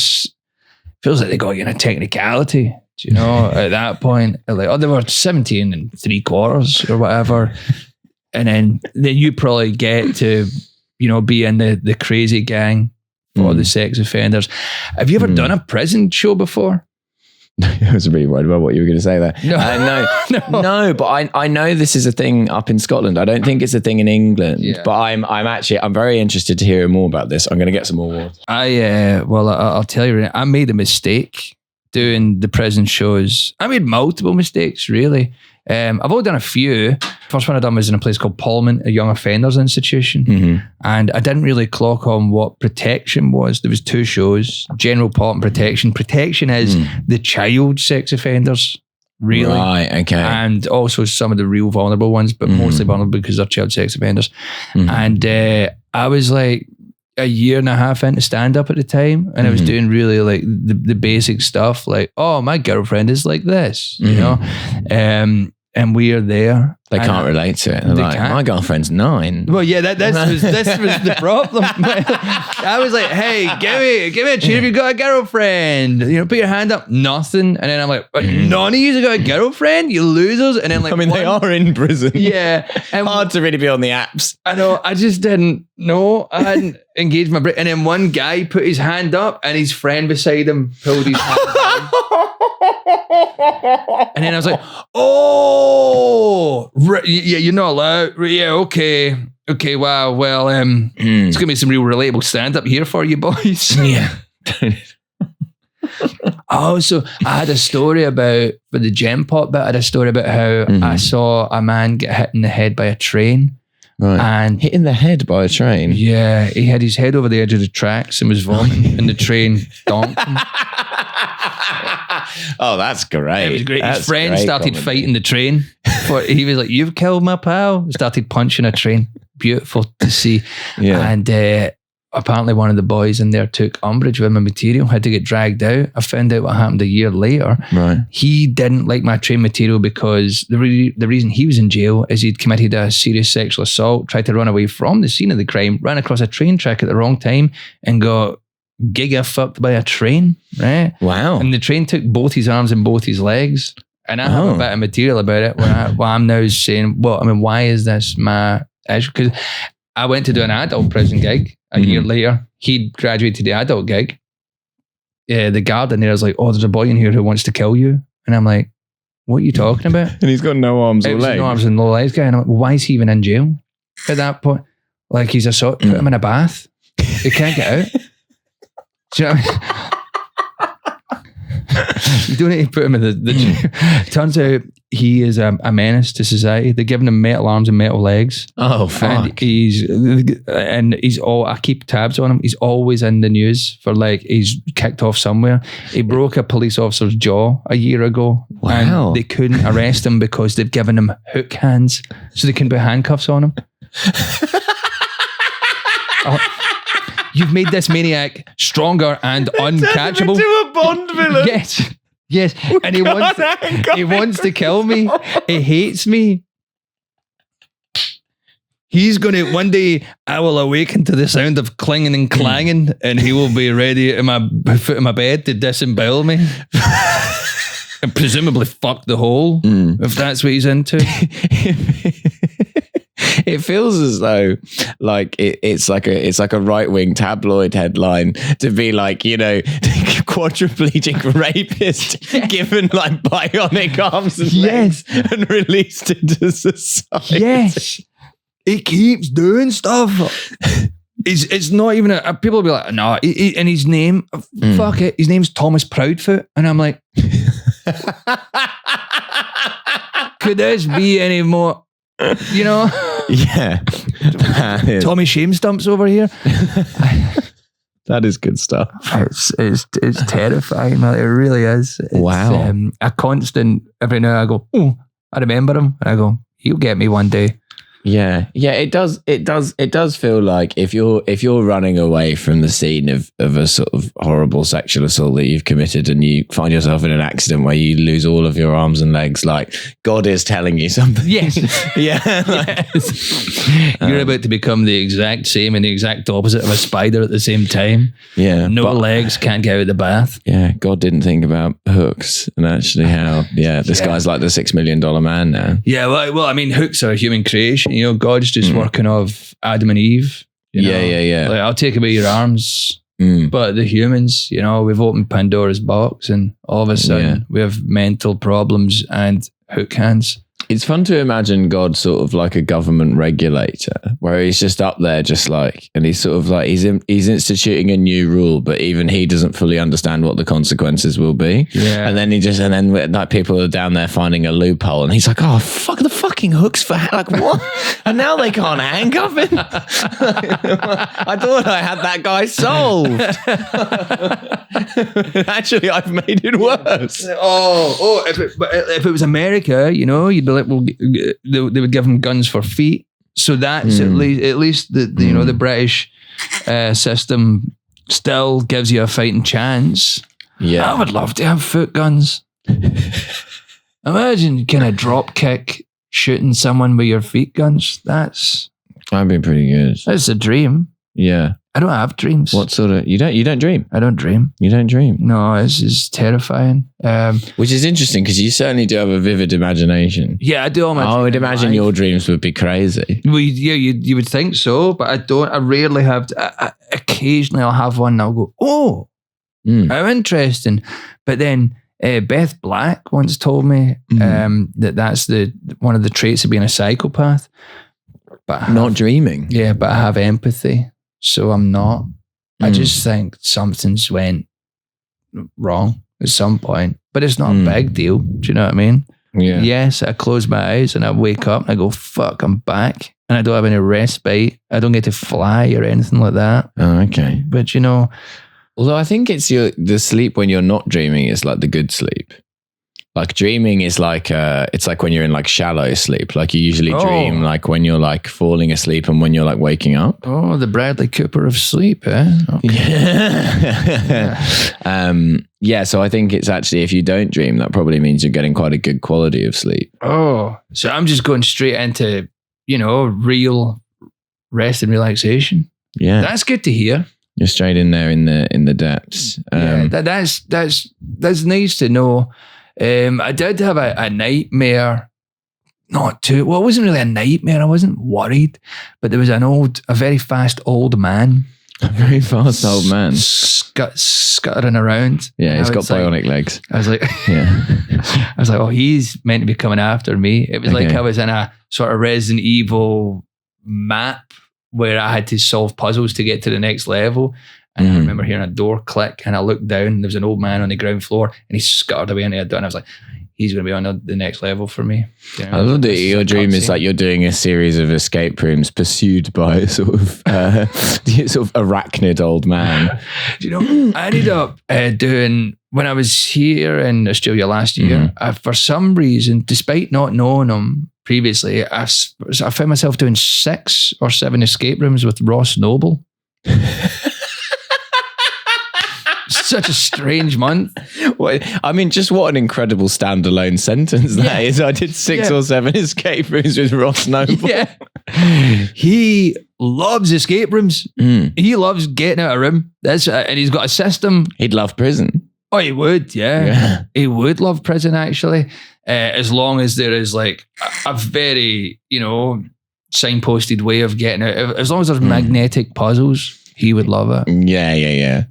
[SPEAKER 3] feels like they got you in a technicality, at that point. Like, they were 17 3/4 or whatever. And then you probably get to, be in the crazy gang for the sex offenders. Have you ever done a prison show before?
[SPEAKER 2] I was really worried about what you were going to say there. No, but I know this is a thing up in Scotland. I don't think it's a thing in England, but I'm very interested to hear more about this. I'm going to get some more water.
[SPEAKER 3] I'll tell you, I made a mistake doing the prison shows, I made multiple mistakes, really. I've only done a few. First one I done was in a place called Parliament, a young offenders institution. And I didn't really clock on what protection was. There was 2 shows, general part and protection. Protection is the child sex offenders, really.
[SPEAKER 2] Right, okay.
[SPEAKER 3] And also some of the real vulnerable ones, but mostly vulnerable because they're child sex offenders. And I was like a year and a half into stand-up at the time, and I was doing really like the basic stuff, like, oh, my girlfriend is like this, you know? And we are there.
[SPEAKER 2] They can't relate to it. They're like, my girlfriend's 9.
[SPEAKER 3] Well, yeah, this was the problem. I was like, hey, give me a cheer if you got a girlfriend. You know, put your hand up. Nothing. And then I'm like, none of you got a girlfriend, you losers. And then like,
[SPEAKER 2] I mean, they are in prison.
[SPEAKER 3] Yeah. And
[SPEAKER 2] hard to really be on the apps.
[SPEAKER 3] I know. I just didn't know. I hadn't engaged my brain. And then one guy put his hand up, and his friend beside him pulled his hand down. And then I was like, oh, yeah, you're not allowed. Yeah, okay, wow. Well, it's gonna be some real relatable stand-up here for you boys.
[SPEAKER 2] Yeah.
[SPEAKER 3] So I had a story about, for the gem pot bit, I had a story about how I saw a man get hit in the head by a train.
[SPEAKER 2] Right.
[SPEAKER 3] And
[SPEAKER 2] hit in the head by a train?
[SPEAKER 3] Yeah, he had his head over the edge of the tracks and was vomiting, and the train donked him.
[SPEAKER 2] Oh, that's great.
[SPEAKER 3] It was great.
[SPEAKER 2] That's
[SPEAKER 3] his friend started fighting the train. He was like, you've killed my pal. Started punching a train. Beautiful to see.
[SPEAKER 2] Yeah.
[SPEAKER 3] And apparently one of the boys in there took umbrage with my material, had to get dragged out. I found out what happened a year later.
[SPEAKER 2] Right.
[SPEAKER 3] He didn't like my train material because the reason he was in jail is he'd committed a serious sexual assault, tried to run away from the scene of the crime, ran across a train track at the wrong time, and got giga fucked by a train, right?
[SPEAKER 2] Wow.
[SPEAKER 3] And the train took both his arms and both his legs. And I have a bit of material about it where I'm now saying, well, I mean, why is this my issue? Because I went to do an adult prison gig a year later. He'd graduated to the adult gig. The guard in there was like, oh, there's a boy in here who wants to kill you. And I'm like, what are you talking about?
[SPEAKER 2] And he's got no arms or legs.
[SPEAKER 3] No arms and no legs guy. And I'm like, well, why is he even in jail at that point? Like, he's assault, put him in a bath. He can't get out. Do you know what I mean? You don't need to put him in the turns out he is a menace to society. They're giving him metal arms and metal legs.
[SPEAKER 2] Oh, fuck.
[SPEAKER 3] And he's I keep tabs on him. He's always in the news for like, he's kicked off somewhere. He broke a police officer's jaw a year ago.
[SPEAKER 2] Wow.
[SPEAKER 3] And they couldn't arrest him because they've given him hook hands so they can put handcuffs on him. You've made this maniac stronger and uncatchable.
[SPEAKER 2] To a Bond villain.
[SPEAKER 3] Yes. And he wants to kill me. He hates me. He's going to, one day I will awaken to the sound of clinging and clanging, and he will be ready at my foot in my bed to disembowel me. And presumably fuck the hole, if that's what he's into.
[SPEAKER 2] It feels as though like it's like a right-wing tabloid headline to be like, you know, quadriplegic rapist given like bionic arms and legs and released into society.
[SPEAKER 3] Yes. He keeps doing stuff. It's not even people will be like, no, and his name, fuck it, his name's Thomas Proudfoot. And I'm like, could this be any more, you know?
[SPEAKER 2] Yeah.
[SPEAKER 3] Tommy Shame Stumps over here.
[SPEAKER 2] That is good stuff.
[SPEAKER 3] It's terrifying, man. It really is. It's,
[SPEAKER 2] wow.
[SPEAKER 3] A constant, every now I go, oh, I remember him. And I go, he'll get me one day.
[SPEAKER 2] Yeah. It does feel like if you're running away from the scene of a sort of horrible sexual assault that you've committed, and you find yourself in an accident where you lose all of your arms and legs, like God is telling you something.
[SPEAKER 3] Yes.
[SPEAKER 2] Yeah.
[SPEAKER 3] Yes. You're about to become the exact same and the exact opposite of a spider at the same time.
[SPEAKER 2] Yeah.
[SPEAKER 3] No legs, can't get out of the bath.
[SPEAKER 2] Yeah. God didn't think about hooks and actually how, this guy's like the $6 million man now.
[SPEAKER 3] Yeah. Well, I mean, hooks are a human creation. You know, God's just working off Adam and Eve. You know?
[SPEAKER 2] Yeah.
[SPEAKER 3] Like, I'll take away your arms, but the humans, you know, we've opened Pandora's box, and all of a sudden we have mental problems and hook hands.
[SPEAKER 2] It's fun to imagine God sort of like a government regulator, where he's just up there, just like, and he's sort of like he's instituting a new rule, but even he doesn't fully understand what the consequences will be.
[SPEAKER 3] Yeah.
[SPEAKER 2] And then like people are down there finding a loophole, and he's like, "Oh fuck, the fucking hooks for like what?" And now they can't handcuff him. I thought I had that guy solved. Actually, I've made it worse.
[SPEAKER 3] If it was America, you know, you'd be like, well, they would give them guns for feet. So that's at least the you know, the British system still gives you a fighting chance.
[SPEAKER 2] Yeah,
[SPEAKER 3] I would love to have foot guns. Imagine kind of drop kick shooting someone with your feet guns.
[SPEAKER 2] That'd be pretty good.
[SPEAKER 3] That's a dream.
[SPEAKER 2] Yeah.
[SPEAKER 3] I don't have dreams.
[SPEAKER 2] What sort of, you don't dream?
[SPEAKER 3] I don't dream.
[SPEAKER 2] You don't dream?
[SPEAKER 3] No, it's terrifying.
[SPEAKER 2] Which is interesting because you certainly do have a vivid imagination.
[SPEAKER 3] Yeah, I do.
[SPEAKER 2] I would imagine your dreams would be crazy.
[SPEAKER 3] Well, yeah, you would think so, but I don't. I rarely have. Occasionally I'll have one and I'll go, oh, how interesting. But then Beth Black once told me that's one of the traits of being a psychopath. But
[SPEAKER 2] not dreaming.
[SPEAKER 3] Yeah, but I have empathy. So I'm not. I just think something's went wrong at some point, but it's not a big deal. Do you know what I mean?
[SPEAKER 2] Yeah.
[SPEAKER 3] Yes, I close my eyes and I wake up and I go, fuck, I'm back. And I don't have any respite. I don't get to fly or anything like that.
[SPEAKER 2] Oh, okay.
[SPEAKER 3] But you know.
[SPEAKER 2] Although I think it's the sleep when you're not dreaming is like the good sleep. Like dreaming is like it's like when you're in like shallow sleep. Like you usually dream like when you're like falling asleep and when you're like waking up.
[SPEAKER 3] Oh, the Bradley Cooper of sleep, eh? Okay.
[SPEAKER 2] Yeah. So I think it's actually, if you don't dream, that probably means you're getting quite a good quality of sleep.
[SPEAKER 3] Oh, so I'm just going straight into, you know, real rest and relaxation.
[SPEAKER 2] Yeah,
[SPEAKER 3] that's good to hear.
[SPEAKER 2] You're straight in there in the depths.
[SPEAKER 3] That's nice to know. I did have a nightmare. It wasn't really a nightmare. I wasn't worried, but there was a very fast old man.
[SPEAKER 2] A very fast old man.
[SPEAKER 3] Scuttering around.
[SPEAKER 2] Yeah, he's got bionic legs.
[SPEAKER 3] I was like, I was like, oh, he's meant to be coming after me. It was like I was in a sort of Resident Evil map where I had to solve puzzles to get to the next level. And I remember hearing a door click and I looked down and there was an old man on the ground floor and he scuttered away into the door and I was like, he's going to be on the next level for me. You know,
[SPEAKER 2] I love that your dream is like you're doing a series of escape rooms pursued by a sort of arachnid old man.
[SPEAKER 3] Do you know, I ended up doing, when I was here in Australia last year, for some reason, despite not knowing him previously, I found myself doing 6 or 7 escape rooms with Ross Noble. Such a strange month.
[SPEAKER 2] I mean, just what an incredible standalone sentence that is. I did 6 or 7 escape rooms with Ross Noble.
[SPEAKER 3] Yeah. He loves escape rooms. He loves getting out of a room. And he's got a system.
[SPEAKER 2] He'd love prison.
[SPEAKER 3] Oh, he would, yeah. He would love prison, actually. As long as there is like a very, you know, signposted way of getting out. As long as there's magnetic puzzles, he would love it.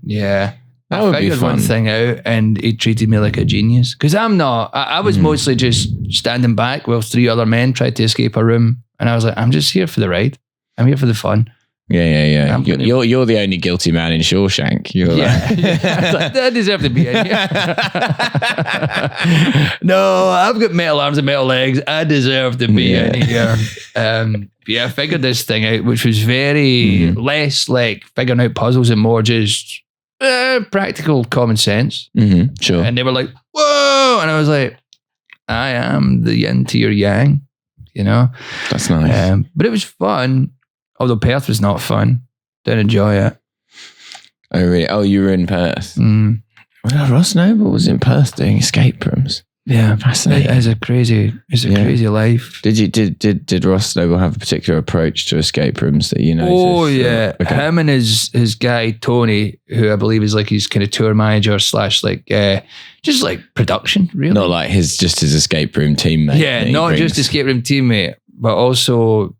[SPEAKER 3] Yeah. That would be fun. One thing out and he treated me like a genius. Because I'm not. I was mostly just standing back while 3 other men tried to escape a room. And I was like, I'm just here for the ride. I'm here for the fun.
[SPEAKER 2] Yeah. You're the only guilty man in Shawshank.
[SPEAKER 3] I deserve to be in here. No, I've got metal arms and metal legs. I deserve to be in here. I figured this thing out, which was very less like figuring out puzzles and more just practical common sense.
[SPEAKER 2] Sure.
[SPEAKER 3] And they were like, whoa. And I was like, I am the yin to your yang, you know?
[SPEAKER 2] That's nice.
[SPEAKER 3] But it was fun. Although Perth was not fun. Didn't enjoy it.
[SPEAKER 2] Oh, really? Oh, you were in Perth? Well, Ross Noble was in Perth doing escape rooms.
[SPEAKER 3] Yeah.
[SPEAKER 2] Fascinating.
[SPEAKER 3] It's a crazy life.
[SPEAKER 2] Did Ross Noble have a particular approach to escape rooms that you know?
[SPEAKER 3] Oh, yeah. Okay. Him and his guy, Tony, who I believe is like his kind of tour manager / like, just like production, really.
[SPEAKER 2] Not like his escape room teammate.
[SPEAKER 3] Yeah, not just escape room teammate, but also...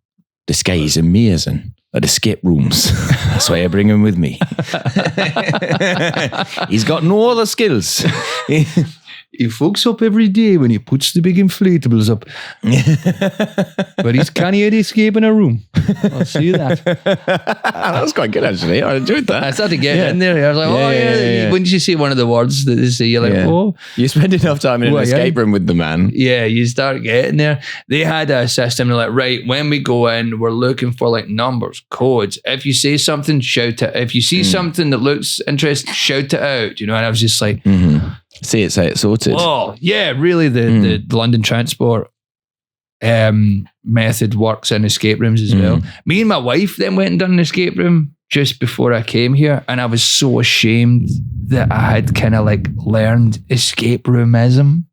[SPEAKER 2] This guy is amazing at escape rooms. That's why I bring him with me. He's got no other skills.
[SPEAKER 3] He fucks up every day when he puts the big inflatables up. But he's canny at escaping a room. I'll see that.
[SPEAKER 2] That was quite good, actually. I enjoyed that.
[SPEAKER 3] I started getting in there. I was like, when did you see one of the words that they say? You're like, oh.
[SPEAKER 2] You spend enough time in an escape room with the man.
[SPEAKER 3] Yeah, you start getting there. They had a system. They're like, right, when we go in, we're looking for like numbers, codes. If you say something, shout it. If you see something that looks interesting, shout it out. You know, and I was just like,
[SPEAKER 2] see it, say it, sorted.
[SPEAKER 3] Oh, yeah, really the London transport method works in escape rooms as well. Me and my wife then went and done an escape room just before I came here, and I was so ashamed that I had kind of like learned escape roomism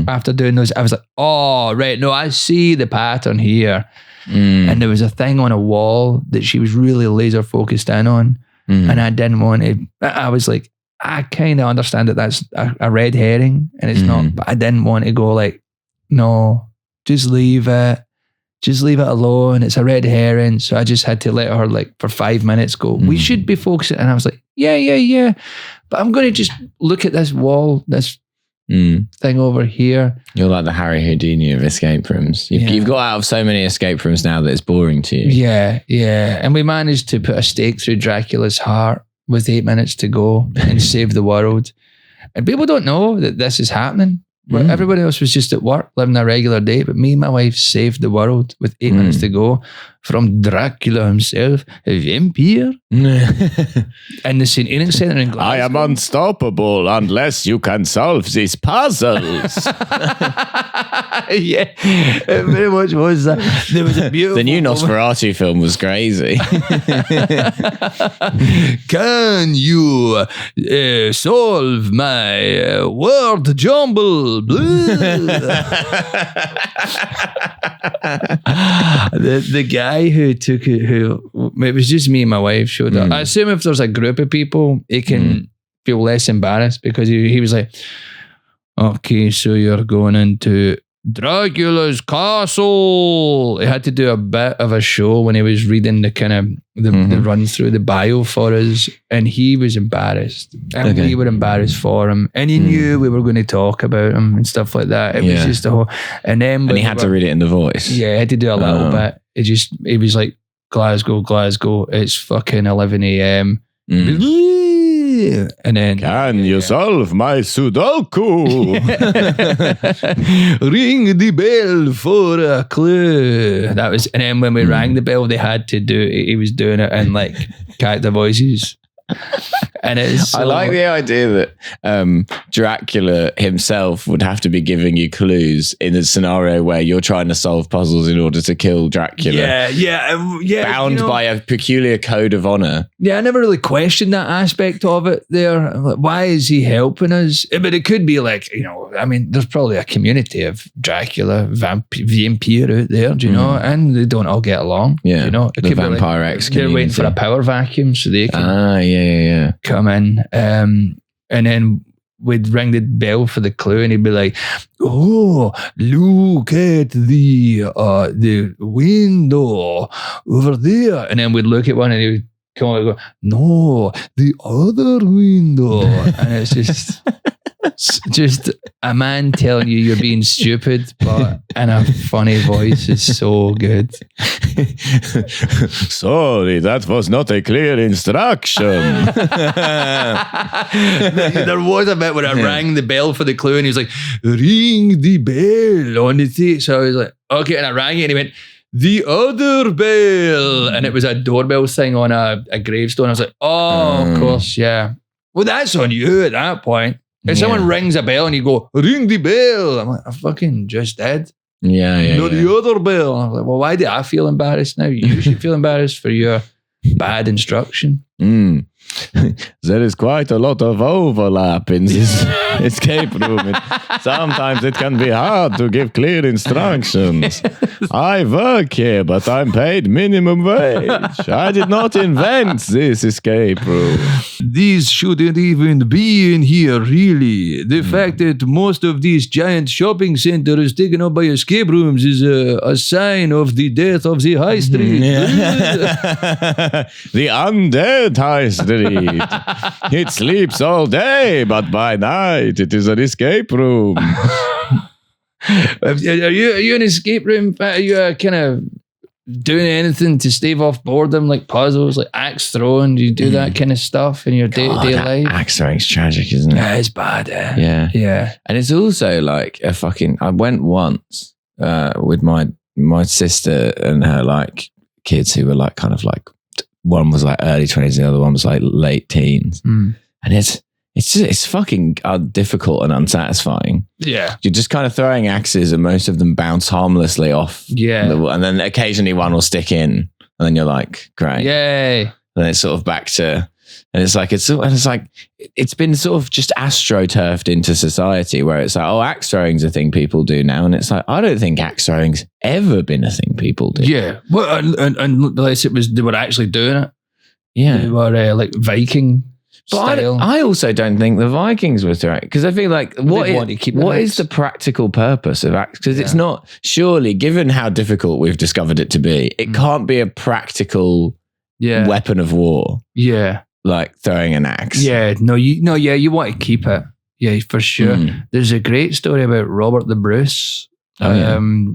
[SPEAKER 3] after doing those. I was like, oh, right, no, I see the pattern here. And there was a thing on a wall that she was really laser focused in on, and I didn't want to. I was like, I kind of understand that that's a red herring and it's not, but I didn't want to go like, no, just leave it alone. It's a red herring. So I just had to let her like for 5 minutes go, we should be focusing. And I was like, yeah. But I'm going to just look at this wall, this thing over here.
[SPEAKER 2] You're like the Harry Houdini of escape rooms. You've got out of so many escape rooms now that it's boring to you.
[SPEAKER 3] Yeah. And we managed to put a stake through Dracula's heart with 8 minutes to go and save the world. And people don't know that this is happening. Everybody else was just at work, living a regular day, but me and my wife saved the world with 8 minutes to go from Dracula himself, a vampire. And the St. Enoch Centre in Glasgow.
[SPEAKER 2] I am unstoppable unless you can solve these puzzles.
[SPEAKER 3] Yeah, it very much was that. There was a beautiful...
[SPEAKER 2] The new Nosferatu film was crazy.
[SPEAKER 3] Can you solve my word jumble? The guy who took it, it was just me and my wife showed up. I assume if there's a group of people, it can feel less embarrassed because he was like, okay, so you're going into Dracula's castle. He had to do a bit of a show when he was reading the kind of the run through the bio for us, and he was embarrassed, and we were embarrassed for him, and he knew we were going to talk about him and stuff like that. It was just a whole, and then
[SPEAKER 2] he had to read it in the voice.
[SPEAKER 3] Yeah, he had to do a little bit. It was like Glasgow. It's fucking 11 a.m. And then
[SPEAKER 2] can you solve my Sudoku?
[SPEAKER 3] Ring the bell for a clue. That was, and then when we rang the bell, they had to do it. He was doing it in like character voices. And it's
[SPEAKER 2] I like the idea that Dracula himself would have to be giving you clues in a scenario where you're trying to solve puzzles in order to kill Dracula.
[SPEAKER 3] Yeah.
[SPEAKER 2] Bound by a peculiar code of honor.
[SPEAKER 3] Yeah, I never really questioned that aspect of it there. Like, why is he helping us? But it could be like, I mean, there's probably a community of Dracula vampire out there, do you know? And they don't all get along.
[SPEAKER 2] Yeah,
[SPEAKER 3] you know,
[SPEAKER 2] it could Vampire X
[SPEAKER 3] they're waiting for a power vacuum so they can come in. And then we'd ring the bell for the clue, and he'd be like, "Oh, look at the window over there." And then we'd look at one, and he would come over and go, "No, the other window." And it's just a man telling you you're being stupid, but in a funny voice. Is so good.
[SPEAKER 2] Sorry, that was not a clear instruction.
[SPEAKER 3] There was a bit where I rang the bell for the clue, and he was like, "Ring the bell on the thing." So I was like, okay, and I rang it, and he went, "The other bell," and it was a doorbell thing on a gravestone. I was like, oh, of course, yeah. Well, that's on you at that point. If someone rings a bell and you go, "Ring the bell," I'm like, I fucking just did.
[SPEAKER 2] Yeah.
[SPEAKER 3] The other bell. I'm like, well, why do I feel embarrassed now? You should feel embarrassed for your bad instruction.
[SPEAKER 2] There is quite a lot of overlap in this escape room. Sometimes it can be hard to give clear instructions. I work here, but I'm paid minimum wage. I did not invent this escape room.
[SPEAKER 3] These shouldn't even be in here, really. The fact that most of these giant shopping centers taken up by escape rooms is a sign of the death of the high street.
[SPEAKER 2] The undead bed, High Street. It sleeps all day, but by night it is an escape room.
[SPEAKER 3] Are you an escape room? Are you kind of doing anything to stave off boredom, like puzzles, like axe throwing? Do you do that kind of stuff in your day-to-day life?
[SPEAKER 2] Axe throwing's tragic, isn't it?
[SPEAKER 3] Yeah, it's bad.
[SPEAKER 2] Yeah. And it's also like I went once with my sister and her like kids who were like kind of like, one was like early 20s, the other one was like late teens. And it's fucking difficult and unsatisfying.
[SPEAKER 3] Yeah.
[SPEAKER 2] You're just kind of throwing axes and most of them bounce harmlessly off.
[SPEAKER 3] Yeah.
[SPEAKER 2] And then occasionally one will stick in and then you're like, great.
[SPEAKER 3] Yay.
[SPEAKER 2] And then it's sort of back to, and it's like it's been sort of just astroturfed into society where it's like, oh, axe throwing's a thing people do now. And it's like, I don't think axe throwing's ever been a thing people do.
[SPEAKER 3] Yeah. Well, and unless they were actually doing it.
[SPEAKER 2] Yeah.
[SPEAKER 3] They were like Viking style.
[SPEAKER 2] I also don't think the Vikings were throwing, because I feel like what is the practical purpose of axe? Because it's not, surely, given how difficult we've discovered it to be, it can't be a practical weapon of war.
[SPEAKER 3] Yeah.
[SPEAKER 2] Like throwing an axe.
[SPEAKER 3] Yeah. You want to keep it. Yeah, for sure. There's a great story about Robert the Bruce. Before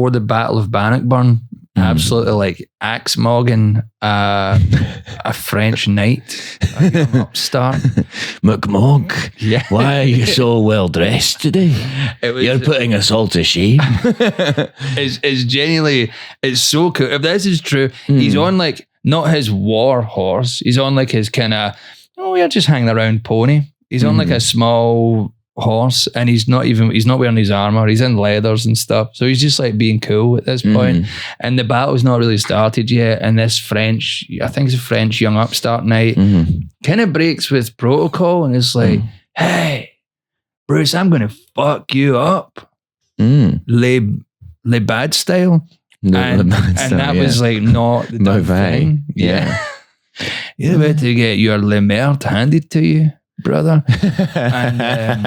[SPEAKER 3] the Battle of Bannockburn, absolutely like axe mogging a French knight, a young upstart.
[SPEAKER 2] McMog, why are you so well dressed today? You're putting us all to shame.
[SPEAKER 3] It's genuinely, it's so cool. If this is true, he's on like, not his war horse, he's on like his kind of, we're just hanging around pony. He's on like a small horse, and he's not wearing his armor, he's in leathers and stuff, so he's just like being cool at this point. And the battle's not really started yet, and this French, I think it's a French young upstart knight, kind of breaks with protocol and is like, hey Bruce, I'm gonna fuck you up, Le Bad style. And that was like not the dumb thing. You're about to get your Le Merde handed to you, brother. And,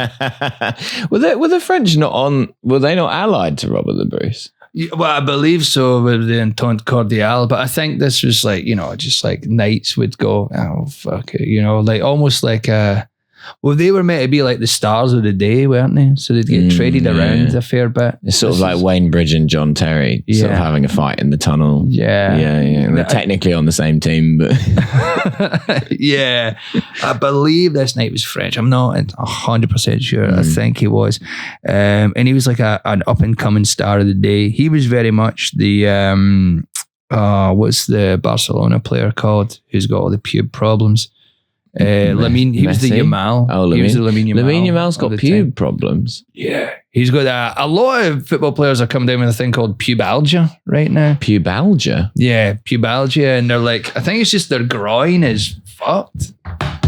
[SPEAKER 2] were the French not on? Were they not allied to Robert the Bruce?
[SPEAKER 3] Well, I believe so, with the Entente Cordiale. But I think this was like, just like knights would go, oh fuck it, like almost like they were meant to be like the stars of the day, weren't they? So they'd get traded around a fair bit.
[SPEAKER 2] It's sort of like Wayne Bridge and John Terry sort of having a fight in the tunnel.
[SPEAKER 3] Yeah.
[SPEAKER 2] They're technically on the same team, but
[SPEAKER 3] yeah. I believe this knight was French. I'm not 100% sure. I think he was. And he was like an up and coming star of the day. He was very much the what's the Barcelona player called who's got all the pube problems? Lamine, he was the Yamal.
[SPEAKER 2] Oh,
[SPEAKER 3] he was the Lamine Yamal.
[SPEAKER 2] Lamine Yamal's got pube problems.
[SPEAKER 3] Yeah. He's got a lot of football players are coming down with a thing called pubalgia right now.
[SPEAKER 2] Pubalgia?
[SPEAKER 3] Yeah, pubalgia. And they're like, I think it's just their groin is fucked.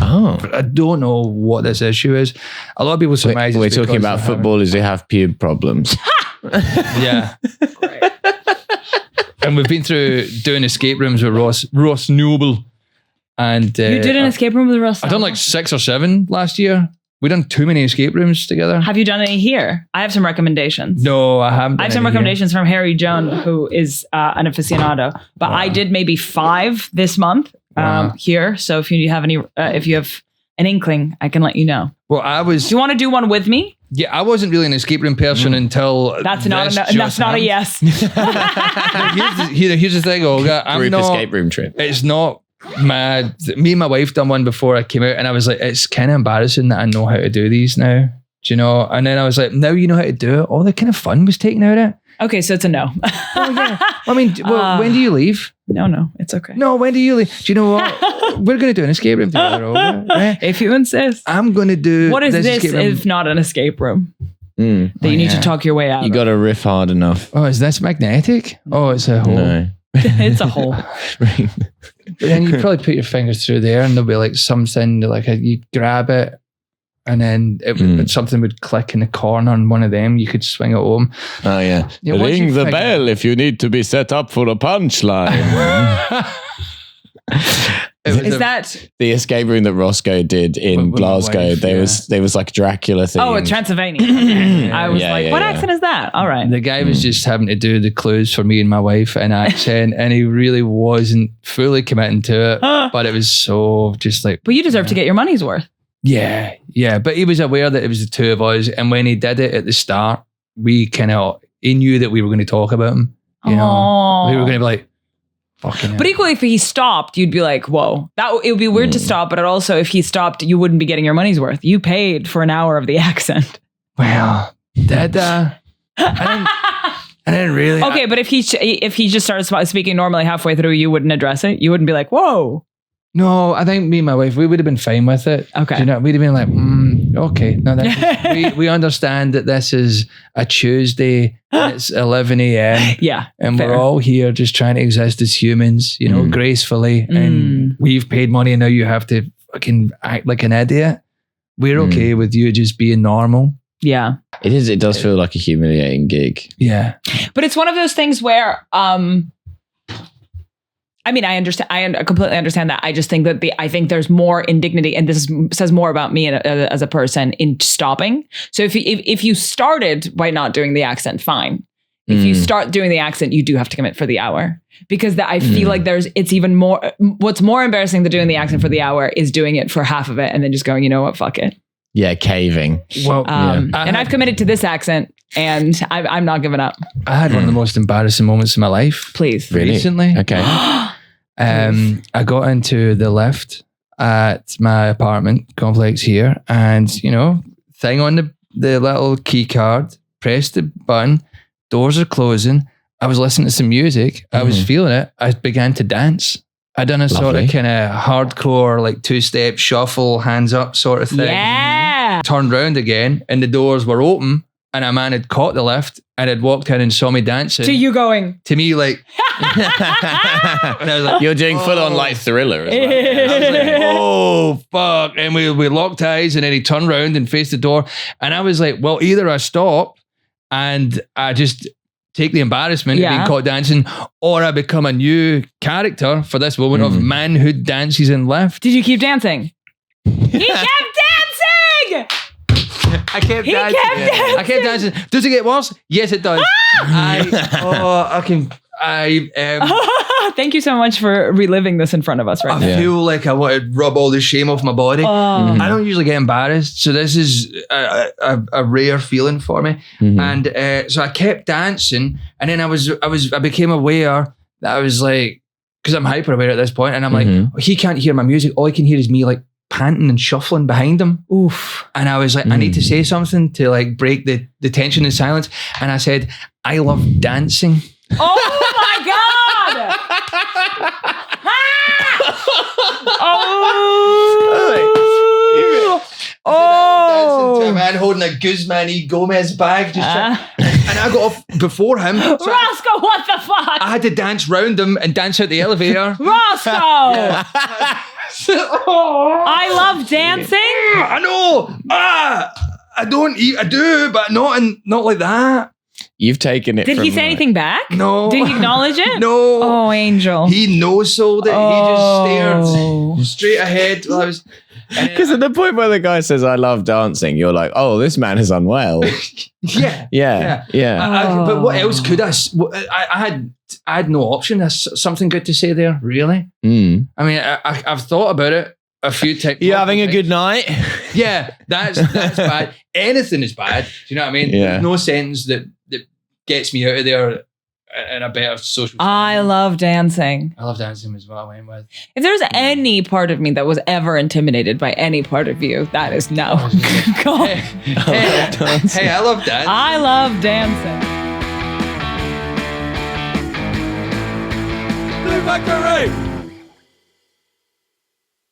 [SPEAKER 2] Oh.
[SPEAKER 3] But I don't know what this issue is. A lot of people surmise
[SPEAKER 2] we're talking about footballers who have pube problems.
[SPEAKER 3] Yeah. And we've been through doing escape rooms with Ross Noble. And
[SPEAKER 1] you did an escape room with Russ?
[SPEAKER 3] I've done like 6 or 7 last year. We done too many escape rooms together.
[SPEAKER 1] Have you done any here? I have some recommendations.
[SPEAKER 3] No, I haven't.
[SPEAKER 1] I have some recommendations from Harry Joan, who is an aficionado. But I did maybe 5 this month here. So if you have an inkling, I can let you know.
[SPEAKER 3] Well, do
[SPEAKER 1] you want to do one with me?
[SPEAKER 3] Yeah, I wasn't really an escape room person until
[SPEAKER 1] that's not a yes.
[SPEAKER 3] Here's the thing, Olga.
[SPEAKER 2] Group escape room trip.
[SPEAKER 3] It's not mad. Me and my wife done one before I came out, and I was like, it's kind of embarrassing that I know how to do these now. Do you know? And then I was like, now you know how to do it. All the kind of fun was taken out of it.
[SPEAKER 1] Okay, so it's a no.
[SPEAKER 3] Oh, yeah. I mean, when do you leave?
[SPEAKER 1] No, it's okay.
[SPEAKER 3] No, when do you leave? Do you know what? We're going to do an escape room together. Right?
[SPEAKER 1] If you insist.
[SPEAKER 3] I'm going to do.
[SPEAKER 1] What is this if not an escape room? That you need to talk your way out.
[SPEAKER 2] You got to riff hard enough.
[SPEAKER 3] Oh, is this magnetic? Oh, it's a hole. No.
[SPEAKER 1] It's a hole.
[SPEAKER 2] Right.
[SPEAKER 3] But then you probably put your fingers through there, and there'll be like something like you grab it, and then something would click in the corner on one of them. You could swing it home.
[SPEAKER 2] Oh yeah. Ring the bell if you need to be set up for a punchline.
[SPEAKER 1] Is that
[SPEAKER 2] the escape room that Roscoe did in Glasgow? There was like a Dracula thing.
[SPEAKER 1] Oh, Transylvania. Okay. I was what accent is that? All right.
[SPEAKER 3] The guy was just having to do the clues for me and my wife in accent, and he really wasn't fully committing to it. But it was so just like.
[SPEAKER 1] But you deserve to get your money's worth.
[SPEAKER 3] Yeah. But he was aware that it was the two of us, and when he did it at the start, he knew that we were going to talk about him. You know, we were going to be like.
[SPEAKER 1] But equally, if he stopped, you'd be like, whoa, it would be weird to stop. But also, if he stopped, you wouldn't be getting your money's worth. You paid for an hour of the accent.
[SPEAKER 3] Well, I didn't really.
[SPEAKER 1] Okay, but if he just started speaking normally halfway through, you wouldn't address it. You wouldn't be like, whoa.
[SPEAKER 3] No, I think me and my wife, we would have been fine with it.
[SPEAKER 1] Okay.
[SPEAKER 3] You know, we'd have been like, okay. No, we understand that this is a Tuesday, and it's 11 a.m.
[SPEAKER 1] Yeah.
[SPEAKER 3] And fair. We're all here just trying to exist as humans, you know, gracefully. And we've paid money and now you have to fucking act like an idiot. We're okay with you just being normal.
[SPEAKER 1] Yeah.
[SPEAKER 2] It is. It does feel like a humiliating gig.
[SPEAKER 3] Yeah.
[SPEAKER 1] But it's one of those things where, I mean, I understand. I completely understand that. I just think that I think there's more indignity, and this says more about me as a person in stopping. So if you started by not doing the accent, fine. If you start doing the accent, you do have to commit for the hour, because I feel like it's even more. What's more embarrassing than doing the accent for the hour is doing it for half of it and then just going, you know what, fuck it.
[SPEAKER 2] Yeah, caving.
[SPEAKER 3] Well,
[SPEAKER 1] and I've committed to this accent, and I'm not giving up.
[SPEAKER 3] I had one of the most embarrassing moments in my life.
[SPEAKER 1] Please,
[SPEAKER 2] really?
[SPEAKER 3] Recently.
[SPEAKER 2] Okay.
[SPEAKER 3] I got into the lift at my apartment complex here, and thing on the little key card, pressed the button, doors are closing. I was listening to some music. I was feeling it. I began to dance. I done a sort of kind of hardcore, like 2-step shuffle, hands up sort of thing.
[SPEAKER 1] Yeah.
[SPEAKER 3] Turned round again, and the doors were open, and a man had caught the lift and had walked in and saw me dancing.
[SPEAKER 1] To you going?
[SPEAKER 3] To me, like. And I was like,
[SPEAKER 2] you're doing full on like Thriller as well.
[SPEAKER 3] I was like, oh, fuck. And we locked eyes, and then he turned around and faced the door. And I was like, well, either I stop and I just take the embarrassment of being caught dancing, or I become a new character for this moment of man who dances in lift.
[SPEAKER 1] Did you keep dancing? He kept dancing!
[SPEAKER 3] I kept dancing. I kept dancing. Does it get worse? Yes, it does.
[SPEAKER 1] Thank you so much for reliving this in front of us right now.
[SPEAKER 3] I feel like I want to rub all the shame off my body. I don't usually get embarrassed, so this is a rare feeling for me. And so I kept dancing, and then I became aware that I was like, because I'm hyper aware at this point, and I'm like, he can't hear my music. All he can hear is me like panting and shuffling behind him.
[SPEAKER 1] Oof.
[SPEAKER 3] And I was like, I need to say something to like break the tension and silence. And I said, I love dancing.
[SPEAKER 1] Oh my God!
[SPEAKER 3] Dancing to a man holding a Guzman E. Gomez bag, and I got off before him. So
[SPEAKER 1] Rosco, what the fuck?
[SPEAKER 3] I had to dance round him and dance out the elevator.
[SPEAKER 1] Rosco! I love dancing.
[SPEAKER 3] I know. I do, but not like that.
[SPEAKER 2] You've taken it.
[SPEAKER 1] Did he say anything back?
[SPEAKER 3] No.
[SPEAKER 1] Did he acknowledge it?
[SPEAKER 3] No.
[SPEAKER 1] Oh, Angel.
[SPEAKER 3] He no-sold it. He just stared straight ahead while I was.
[SPEAKER 2] Because at the point where the guy says, I love dancing, you're like, oh, this man is unwell. Yeah.
[SPEAKER 3] But what else could I had no option. There's something good to say there, really. I mean, I've thought about it a few times.
[SPEAKER 2] You having a good night?
[SPEAKER 3] Yeah, that's bad. Anything is bad. Do you know what I mean?
[SPEAKER 2] Yeah.
[SPEAKER 3] There's no sentence that gets me out of there in a better social.
[SPEAKER 1] I love dancing.
[SPEAKER 3] I love dancing as well. I went with.
[SPEAKER 1] If there's any part of me that was ever intimidated by any part of you, that is no.
[SPEAKER 3] Hey, I love dancing.
[SPEAKER 1] I love dancing.
[SPEAKER 3] Factory!